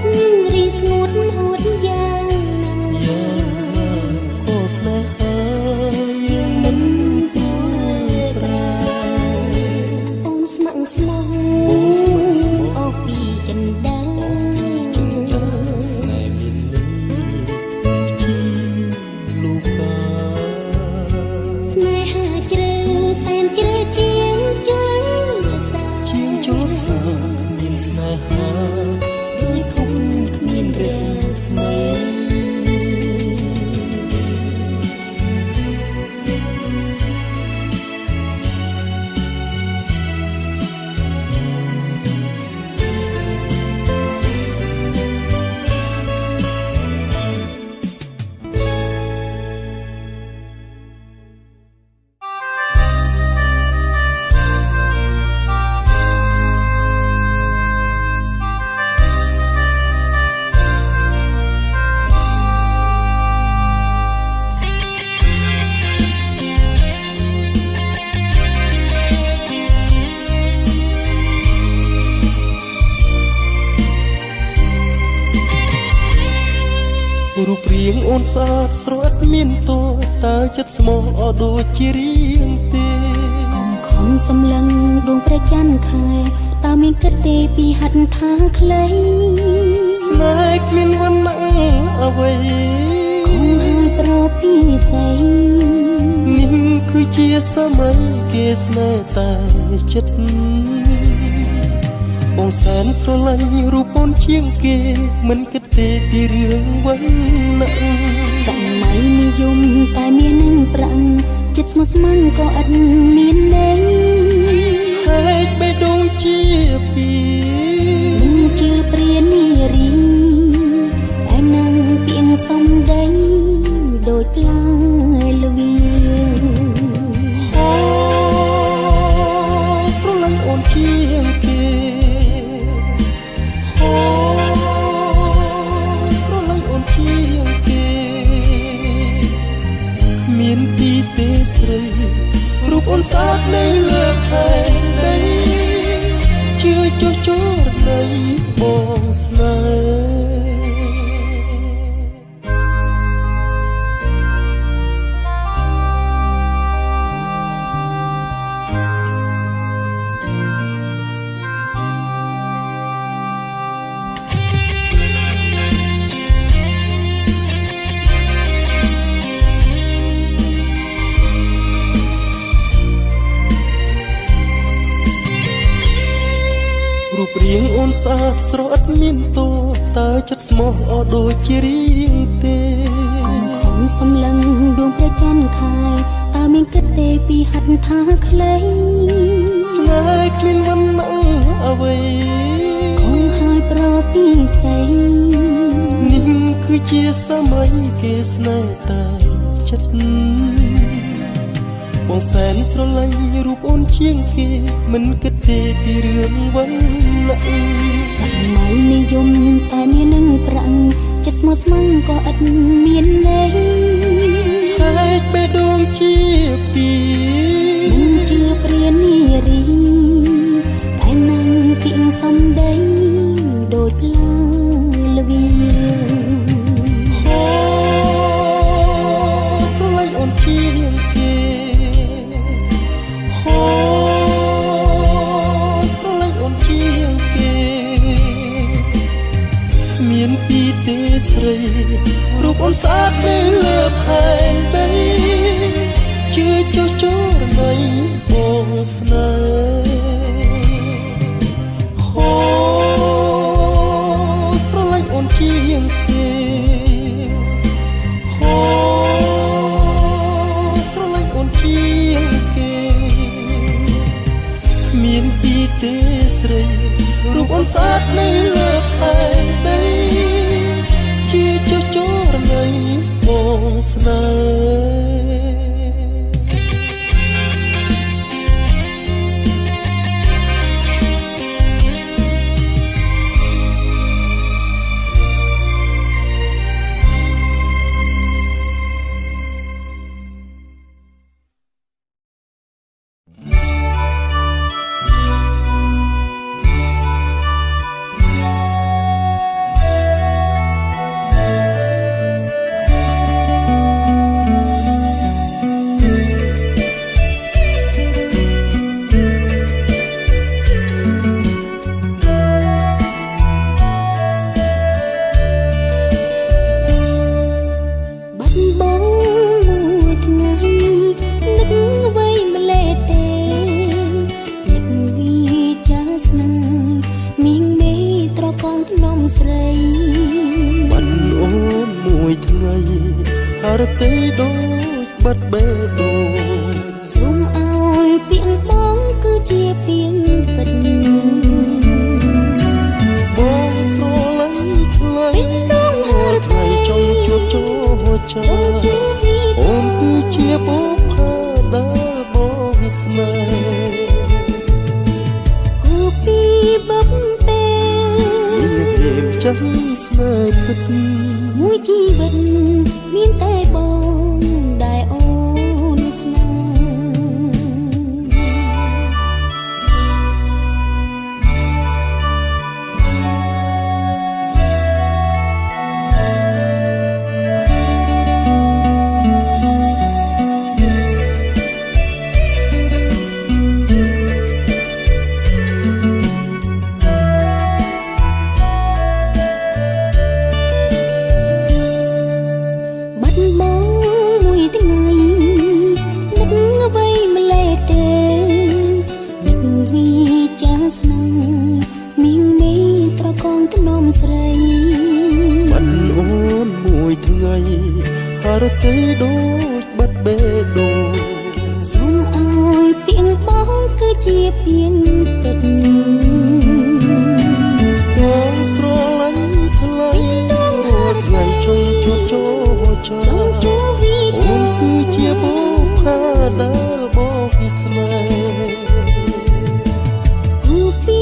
រីស្ងួតហួតយ៉ាងណាក៏ស្នេហាយើងមិនព្រួយប្រែអូនស្មឹងស្មងអស់ពីចិនដាស្នេហ៍មានន័យជាលោកកាស្នេហាជ្រៅសែនជ្រៅមានស្នេហាដោយភពគ្មានរាស្មីរូបរាងអូនស្អាតស្រស់មានតួតើចិត្តស្មោះអត់ដូចជារៀងទេខំសម្លឹងដួងព្រះច័ន្ទខែតើមានគិតទេពីហិតថាខ្លីស្នេហ៍គ្មានវណ្ណៈអ្វីគង់ហើយប្រពីស័យនេះគឺជាសម័យគេស្នេហ៍តែចិត្តបងសែនស្រឡាញ់រូប នជាងគេមិនគិតទេពីរឿងវណ្ណៈសម័យនិយមតែមាននឹងប្រាំងចិត្តស្មោះស្ម័គ្រក៏ឥតមានន័យហេតុបេះដូងជាពីមិនជឿព្រានារីឯនឹងពីងសំដីដូចផ្លែល្វីអូស្រលាញ់អូនជាងគេអូស្រលាញ់អូនជាងគេគ្មានទីទេស្រីរូបអូនស្អាតនៅលើផែនដីជឿចុះចូលនៃបងស្នេរូបរាងអូនស្អាតស្រស់ឥតមានតួតើចិត្តស្មោះអដូចជារៀងទេខំសម្លឹងដួងព្រះច័ន្ទខែតើមានគិតទេពីហត្ថថាខ្លីស្នេហ៍គ្មានវណ្ណៈអ្វីខំហើយប្រពីស្អីនេះគឺជាសម័យគេស្នេហ៍តែចិត្តបងសែនស្រឡាញ់រូបអូនជាងគេមិនគិតទេពីរឿងវណ្ណៈសម័យនិយមតែមាននឹងប្រាំងចិត្តស្មោះស្ម័គ្រក៏ឥតមានន័យហេតុបេះដូងជាពីមិនជឿព្រានារីតែនឹងពីងសំដីដូចផ្លែល្វីអូស្រឡាញ់អូនជាងគេមានពីទេស្រីរូបអូនស្អាតនៅលើផែនដីជឿចុះចូលនៃបងស្នេហ៍អូស្រឡាញ់អូនជាងគេអូស្រឡាញ់អូនជាងគេមានពីទេស្រីរូបអូនស្អាតនៅលើផែនដីជាចុះចូលនៃបងស្នេស្រីបានអូនមួយថ្ងៃហរទេដូចបាត់បេះដូងសូមឲ្យពាក្យបងគឺជាពាក្យពិតបងស្រឡាញ់ថ្លៃហរថ្ងៃចង់ជួបចូលចាអូនគឺជាបុព្វាដែលបងស្នេហ៍គូពីបបចាំស្នេហ៍ពិតមួយជីវិតមានតែបងដែលអូនស្នេហ៍ ទេដូចបាត់បេះដូងសូមឲ្យពីងបងគឺជាពីងទឹកបងស្រឡាញ់ថ្លៃថ្ងៃចុងជួបចូលចាអូនគឺជាបងផាដែលបងពីស្នេហ៍គឺពី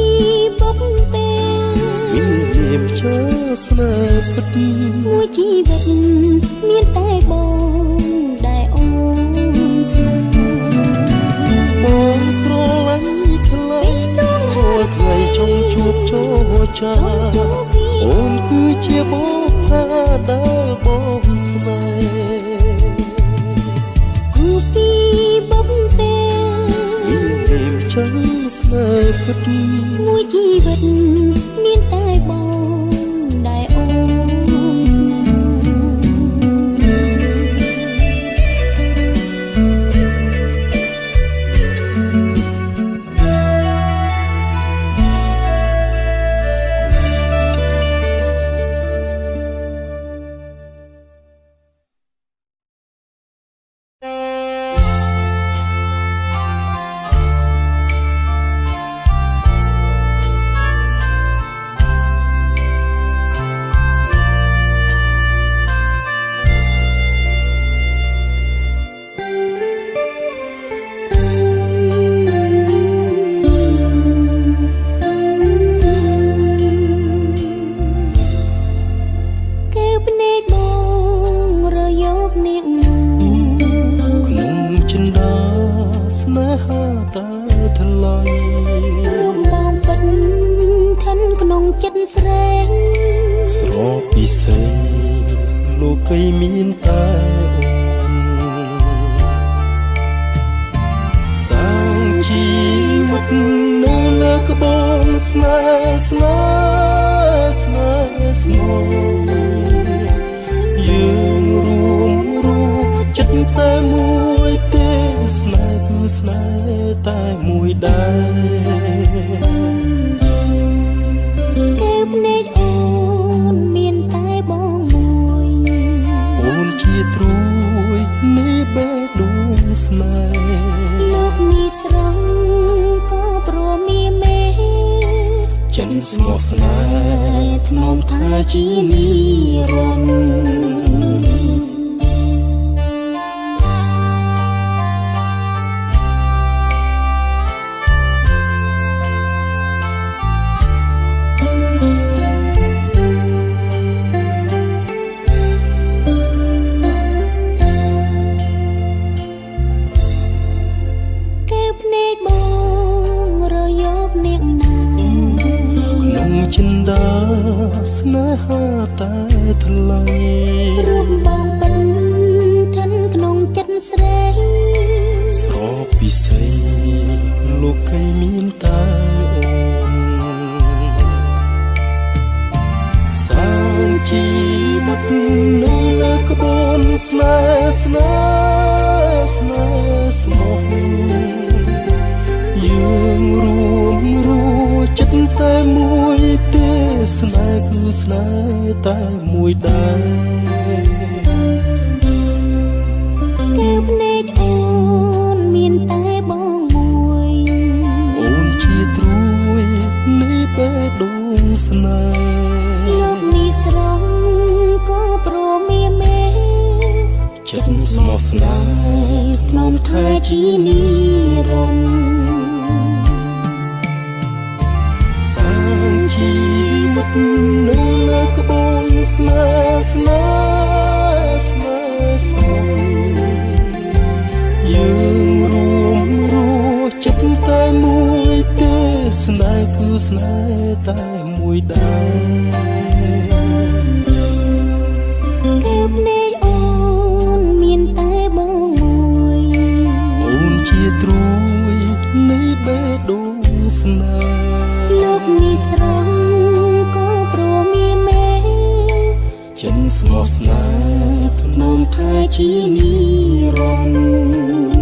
បុកពេលមានជើស្នេហ៍ពិតមួយជីវិតមានតែបងដែលអូនស្នេហ៍បងស្រឡាញ់ថ្លៃថ្ងៃចុងជួបចូលចាអូនគឺជាបងផាដែលបងស្នេហ៍គឺពីបុកពេលមានជើស្នេហ៍ពិតមួយជីវិតមានតែបងដែលអូនស្នេហ៍ចិត្តស្រីស្រពិសេសលោកីមានតែអូនសាងជីវិតនៅលើក្បូនស្នេហ៍ស្នេហ៍ស្នេហ៍ស្មោះយើងរួមចិត្តតែមួយទេស្នេហ៍គឺស្នេហ៍តែមួយដែរភ្នែកអូនមានតែបងមួយអូនជាត្រួយនៃបេះដូងស្នេហ៍លោកនេះស្រស់ក៏ព្រមានមេចិនស្មោះស្នេហ៍ធ្នមថាជានិរន្តរ៍ចិនដាស្នេហាតែថ្លៃរួមបងបិនឋិនក្នុងចិត្តស្រីស្រពិសេសលោកីមានតែអូនសាងជីវិតនៅលើក្បូនស្នេហ៍ស្នេហ៍ស្នេហ៍ស្មោះយើងរួមចិត្តតែមួយទេស្នេហ៍គឺស្នេហ៍តែមួយដែរតែភ្នែកអូនមានតែបងមួយអូនជាត្រួយនៃបេះដូងស្នេហ៍លោកនេះស្រស់ក៏ព្រមានមេចិត្តស្មោះស្នេហ៍ធ្នមថាជានិរន្តរ៍ជីវិតនៅលើក្បូនស្នេហ៍ស្នេហ៍ស្នេហ៍ស្មោះយើងរួមចិត្តតែមួយទេស្នេហ៍គឺស្នេហ៍តែមួយដែរតែភ្នែកអូនមានតែបងមួយអូនជាត្រួយនៃបេះដូងស្នេហ៍លោកនេះស្រស់ក៏ព្រមានមេចិនស្មោះស្នេហ៍ធ្នមថាជានិរន្តរ៍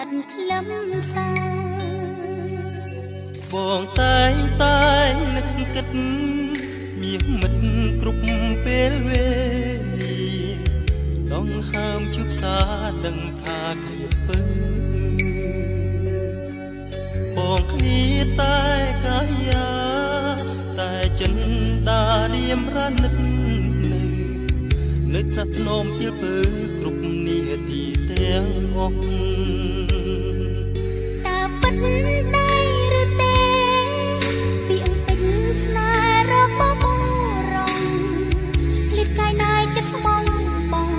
ត់ខ្លឹមសារបងតែងតែនឹកគិតមានមិត្តគ្រប់ពេលវេលាដងហើមជុបសាដឹងថាឃ្លាតពើបងឃ្លាតតែកាយាតែចិនដារៀមរនិតនៅថ្នាក់ធ្នមពីលពើគ្រប់នាទីទាំងអស់តើពិតដែរឬទេពីអង្ទិញស្នេហ៍របស់បងរងភ្លេចកាយណាយចិត្តស្មងបង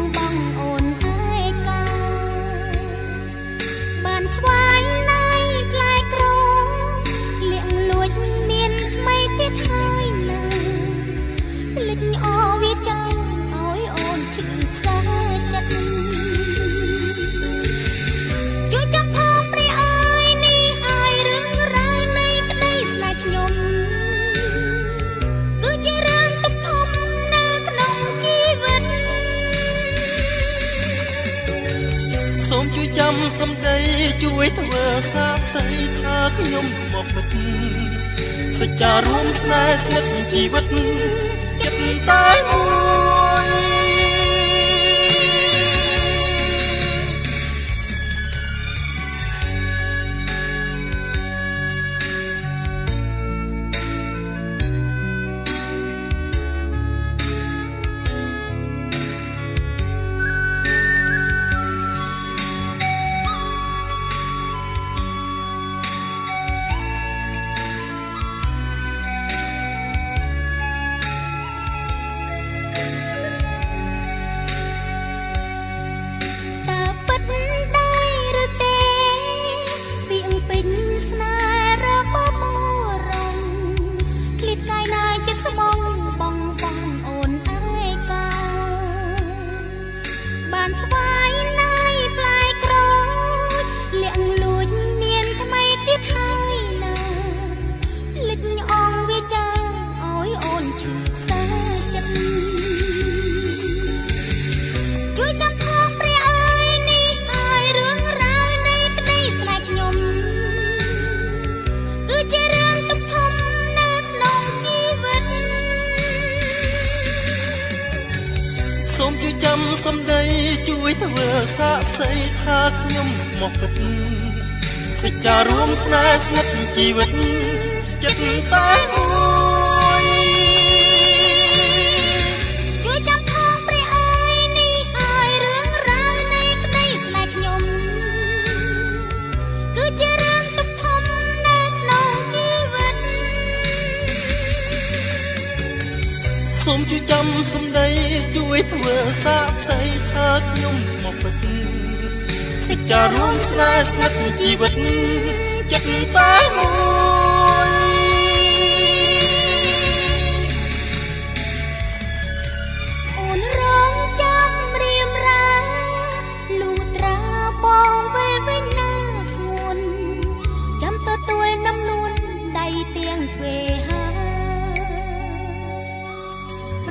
អូនឯកាបានស្វែងណាយផ្លែក្រលៀងលួចមានថ្មីទៀតហើយណាភ្លេចអវាចាឲ្យអូនឈឺផ្សាចិត្តជួយចាំផងព្រះអើយនេះឲ្យរឿងរ៉ាវនៃក្តីស្នេហ៍ខ្ញុំគឺជារឿងទុក្ខធំនៅក្នុងជីវិតសូមជួយចាំសម្ដីជួយធ្វើសាក្សីថាខ្ញុំស្មោះពិតសច្ចារួមស្នេហ៍ស្និទ្ធជីវិតចិត្តតែមួយស្វាយណាយផ្លែក្រូចលាក់លួចមានថ្មីទៀតហើយណាលិចអងវាចាឲ្យអូនឈឺផ្សាចិត្តជួយចាំផងព្រះអើយនេះឲ្យរឿងរ៉ាវនៃក្តីស្នេហ៍ខ្ញុំគឺជារឿងទុក្ខធំនៅក្នុងជីវិតសូមជួយចាំសម្ដីជួយធ្វើសាក្សីថាខ្ញុំស្មោះពិតសច្ចារួមស្នេហ៍ស្និទ្ធជីវិតចិត្តតែមួយជួយចាំផងព្រះអើយនេះឲ្យរឿងរ៉ាវនៃក្តីស្នេហ៍ខ្ញុំគឺជារឿងទុក្ខធំនៅក្នុងជីវិតសូមជួយចាំសម្ដីជួយធ្វើសាក្សីថាខ្ញុំស្មោះពិតសច្ចារួមស្នេហ៍ស្និទ្ធជីវិតចិត្តតែមួយអូនរងចាំរៀមរាលុះត្រាបងវិលវិញណាស្ងួនចាំទទួលនំនួនដៃទៀងទ្វេហា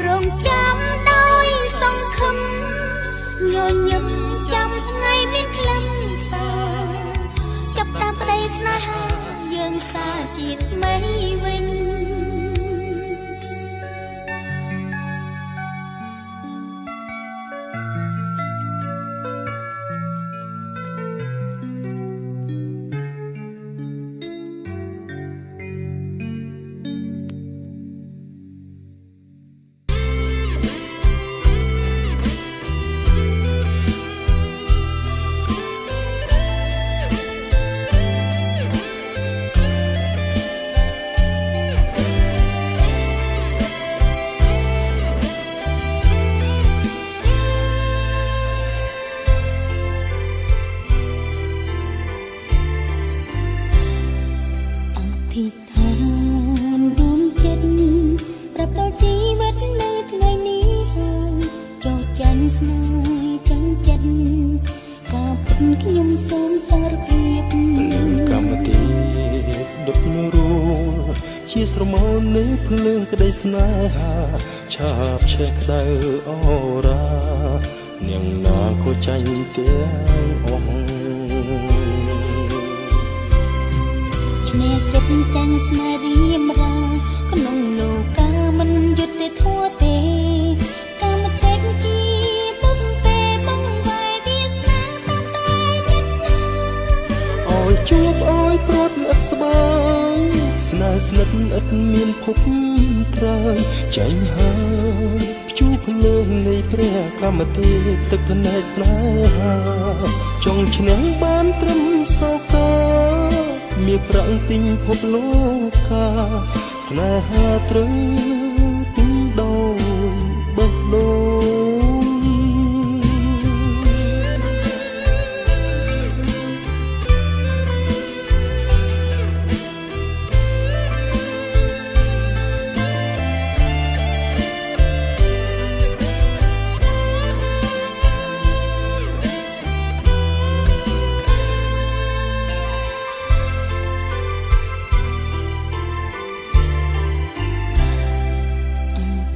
រងចាំដោយសង្ឃឹមញញឹមចាំថ្ងៃមានក្លិនសារចាប់តាមក្តីស្នេហាយើងសារជាថ្មីវិញខ្ញុំសូមសារភាពភ្លើងកម្មទីដុតនៅរួងជាស្រមោលនៃភ្លើងក្តីស្នេហាឆាបឆេះក្តៅអរ៉ានាងណាក៏ចាញ់ទាំងអស់ ឈ្នះចិត្តចាញ់ស្នេហ៍រៀមរាក្នុងលោកាមិនយុត្តិធម៌ទេកាមតេជជាបុកពេបងវាយវាសនាតាមតែអ្នកណាអោយជួបអោយព្រាត់ឥតស្បើយស្នេហ៍ស្និទ្ធឥតមានភពត្រើយចាញ់ហើយព្យុះភ្លើងនៃព្រះកាមទេពទឹកភ្នែកស្នេហាចង់ឈ្នះបានត្រឹមសោកាមានប្រាំងទិញភពលោកាស្នេហាត្រូវទិញដោយបេះដូង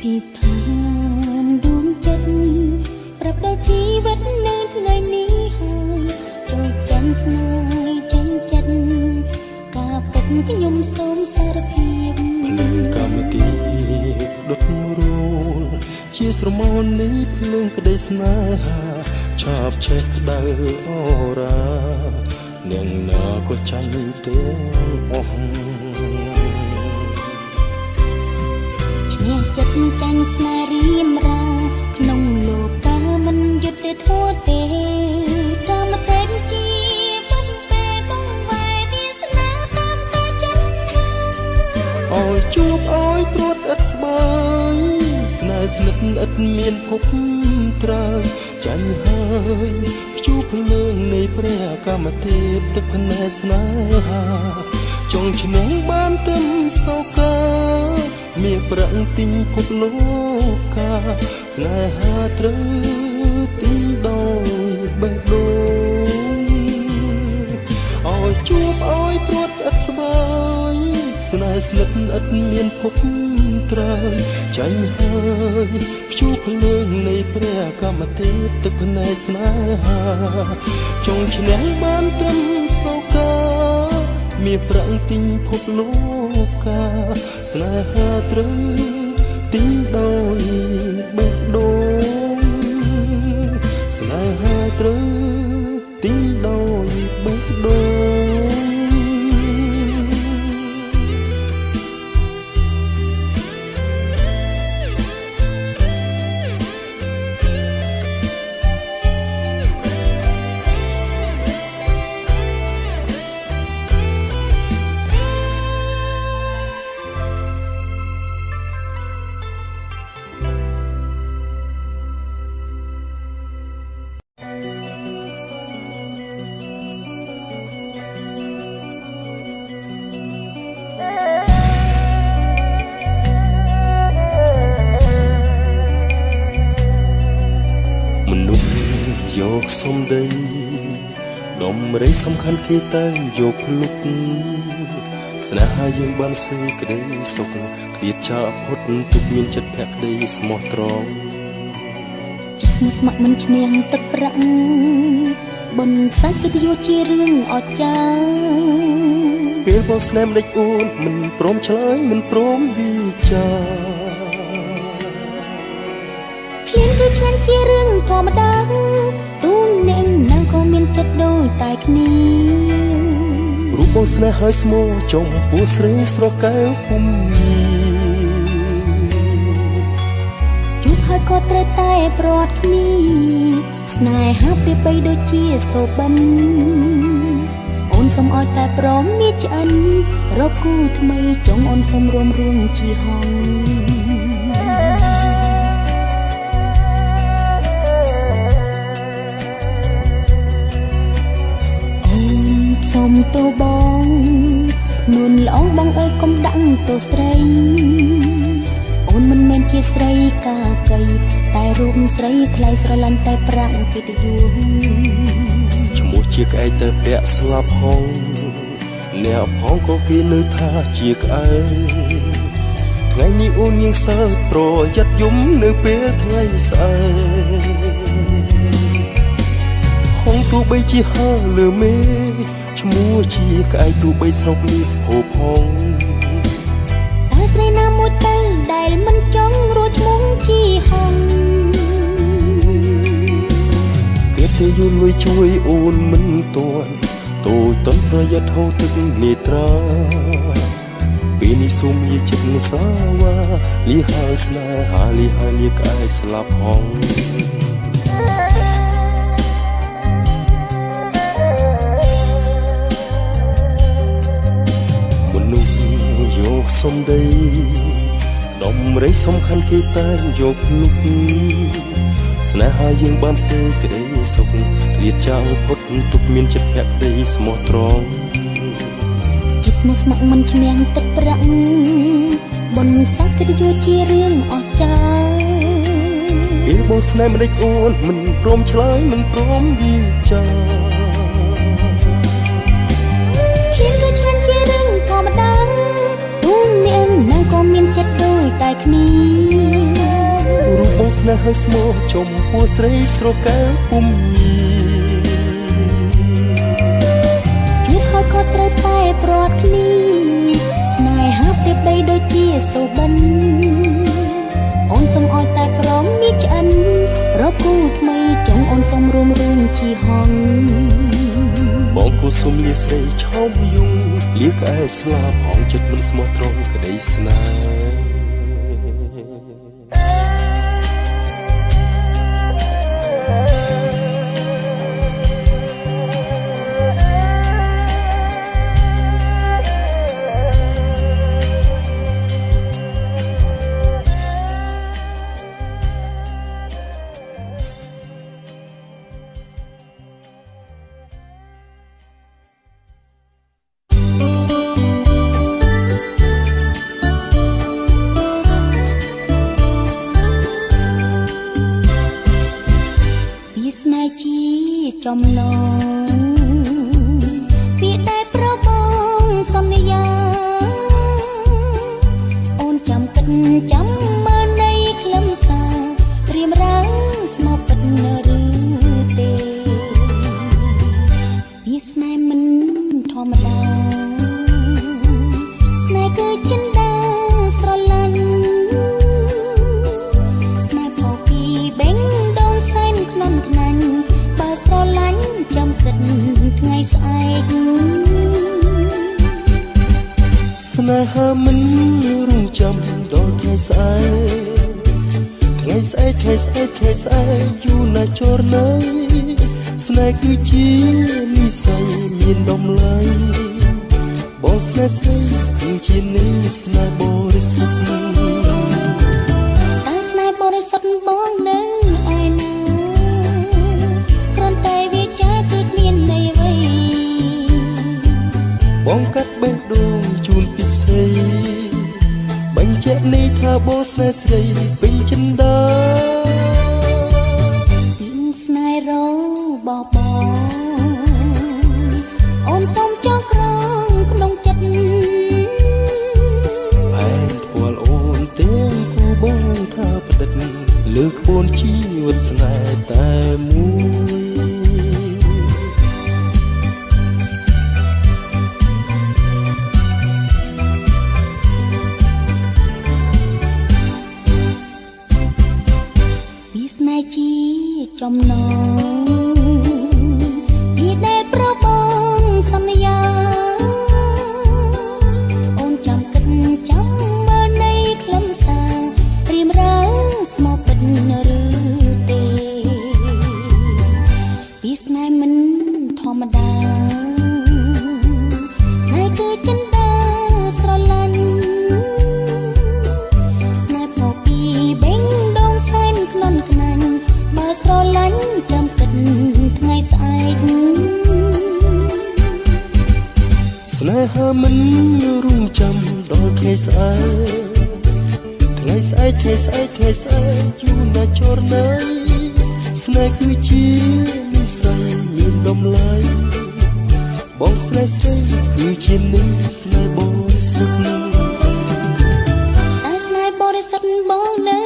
ទីឋានដួងចិត្តប្រាប់ដល់ជីវិតនៅថ្ងៃនេះហើយចូលចាញ់ស្នេហ៍ចាញ់ចិត្តការពិតខ្ញុំសូមសារភាពភ្លើងកាមទីដុតរួលជាស្រមោលនៃភ្លើងក្តីស្នេហាឆាបឆេះដៅអូរានាងណាក៏ចាញ់ទាំងអស់ចិត្តចាញ់ស្នេហ៍រៀមរាក្នុងលោកាមិនយុត្តិធម៌ទេកាមតេជជាបុកពេបងវាយវាសនាតាមតែចិត្តថាអោយជួបអោយព្រាត់ឥតស្បើយស្នេហ៍ស្និទ្ធឥតមានភពត្រើយចាញ់ហើយព្យុះភ្លើងនៃព្រះកាមទេពទឹកភ្នែកស្នេហាចង់ឈ្នះបានត្រឹមសោកាមានប្រាំងទិញភពលោកាស្នេហាត្រូវទិញដោយបេះដូងអោយជួបអោយព្រាត់ឥតស្បើយស្នេហ៍ស្និទ្ធឥតមានភពត្រើយចាញ់ហើយព្យុះភ្លើងនៃព្រះកាមទេពទឹកភ្នែកស្នេហាចង់ឈ្នះបានត្រឹមសោកាមានប្រាំងទិញភពលោកាស្នេហាត្រូវទិញដោយបេះដូងស្នេហាត្រូវទិញដោយបេះដូងយកសំដីដំរីសំខាន់គេតែងយកភ្លុកស្នេហាយើងបានសេចក្តីសុខឃ្លាតចាផុតទុកមានចិត្តភក្តីស្មោះត្រង់ចិត្តស្មោះស្ម័គ្រមិនឈ្នះទឹកប្រាក់បុណ្យសាច់កិត្តិយសជារឿងអស្ចារ្យពេលបងស្នេហ៍ដេចអួនមិនព្រមឆ្លើយមិនព្រមវិចារភ្លាមគឺឆ្ងាញ់ជារឿងធម្មតាទូនអ្នកណាក៏មានចិត្តដូចតែគ្នារូបបងស្នេហ៍ហើយស្មោះចំពោះស្រីស្រកែវពុំជួបហើយក៏ត្រូវតែប្រត់គ្នាស្នេហាពេលបីដូចជាសូបិនអូនសូមឲ្យតែព្រមមានឆ្អិនរកគូថ្មីចង់អូនសូមរួមរឿងជាហងសូមទោសបងនួនល្អបងអើយកុំដាក់ទោសស្រីអូនមិនមែនជាស្រីកាកៃតែរូបស្រីថ្លៃស្រឡាញ់តែប្រាក់កិត្តិយសឈ្មោះជាក្អែកតែពាក់ស្លាប់ហងអ្នកផងក៏គេនៅថាជាក្អែកថ្ងៃនេះអូននាងសើប្រយ័ត្នយំនៅពេលថ្ងៃស្អែកហងទោះបីជាហើលើមេឈ ឈ្មោះជាក្អែកទូបីស្រុកនេះហូបផងតើស្រីណាមួយទៅដែលមិនចង់រស់ឈ្មោះជាហងគេទៅយូរលួយជួយអូនមិនទាន់តូចតន់ប្រយ័ត្នហូរទឹកនេត្រាពេលនេះសូមយាចិត្តសាវ៉ាលីហើយស្នេហាលីហើយលីក្អែកស្លាប់ហងយកសំដីដំរីសំខាន់គេតែយកភ្លុកស្នេហាយើងបានសេចក្តីសុខរៀបចោលផុតទុកមានចិត្តភក្តីស្មោះត្រង់ចិត្តស្មោះស្ម័គ្រមិនឈ្នះទឹកប្រាក់បុណ្យស័ក្តិកិត្តិយសជារឿងអស្ចារ្យពេលបងស្នេហ៍មិនដេចអូនមិនព្រមឆ្លើយមិនព្រមវិចារខ្ញុំក៏ឆ្ងាញ់ជារឿងធម្មតាអ្នកណាក៏មានចិត្តដូចតែគ្នារូបបងស្នេហ៍ហើយស្មោះចំពោះស្រីស្រកាពុំជួបហើយក៏ត្រូវតែប្រត់គ្នាស្នេហាប្រៀបបីដូចជាសូបិនអូនសូមឲ្យតែព្រមមានឆ្អិនរកគូថ្មីចឹងអូនសូមរួមរឿងជាហងបងគូសុំលាស្រីឆោមយងលាក្អែស្លាប់ហងចិត្តមិនស្មោះត្រង់ក្តីស្នេហ៍ចំណងពីតែប្របងសន្យាអូនចាំគិតចាំមើលនៃខ្លឹមសាររៀមរាំងស្មោះពិតនៅឬទេពីស្នេហ៍មិនធម្មតាស្នេហ៍គឺចិនដាស្រឡាញ់ស្នេហ៍ផោគីបេងដងសែនខ្នន់ខ្នាញ់ស្រឡាញ់ចាំគិតថ្ងៃស្អែកស្នេហាមិនរងចាំដល់ថ្ងៃស្អែកថ្ងៃស្អែកថ្ងៃស្អែកថ្ងៃស្អែកយូរណាស់ចរណៃស្នេហ៍គឺជានិស្ស័យមានតម្លៃបងស្នេហ៍ស្រីគឺជានិស្ស័យបរិសុទ្ធតែស្នេហ៍បរិសុទ្ធបងនៅឯណាបងកាត់បេះដូងជូនពិសេសបញ្ជាក់នេះថាបងស្នេហ៍ស្រីពេញចិន្តាស្នេហ៍របបអូនសូមចងក្រងក្នុងចិត្តឯងផ្គាល់អូនទាំងគូបងថាផ្ដិតលើក្បួនជីវិតស្នេហ៍តែមួយជាចំណងពីដែលប្របងសន្យាអូនចាំគិតចាំមើលនៃខ្លឹមសាររៀមរាំងស្មោះពិតឬទេពីស្នេហ៍មិនធម្មតាស្នេហ៍គឺចិនដាស្រឡាញ់ស្នេហ៍ផោគីបេងដងសែនខ្នន់ខ្នាញ់ស្រឡាញ់ចាំគិតថ្ងៃស្អែកស្នេហាមិនរងចាំដល់ថ្ងៃស្អែកថ្ងៃស្អែកថ្ងៃស្អែកថ្ងៃស្អែកយូរណាស់ចរណៃស្នេហ៍គឺជានិស្ស័យមានតម្លៃបងស្នេហ៍ស្រីគឺជានិស្ស័យបរិសុទ្ធតែស្នេហ៍បរិសុទ្ធបងនៅ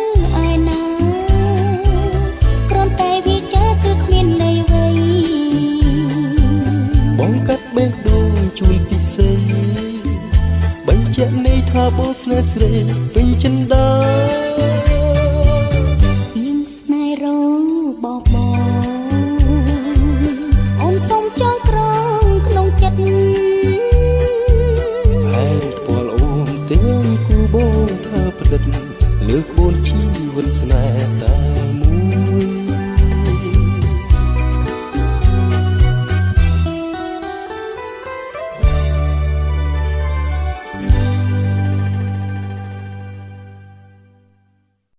ឯណាគ្រាន់តែវាចាគឺគ្មានន័យអ្វីបងកាត់បេះដូ ថាបូស្នេហ៍ស្រីពេញចិនដាលឹងស្នេហ៍របបអូនសុំចងក្រងក្នុងចិត្តហើយពលអូនទាំងគូបូថាប្រឌិតលើក្បួនជីវិតស្នេហ៍តែមួយ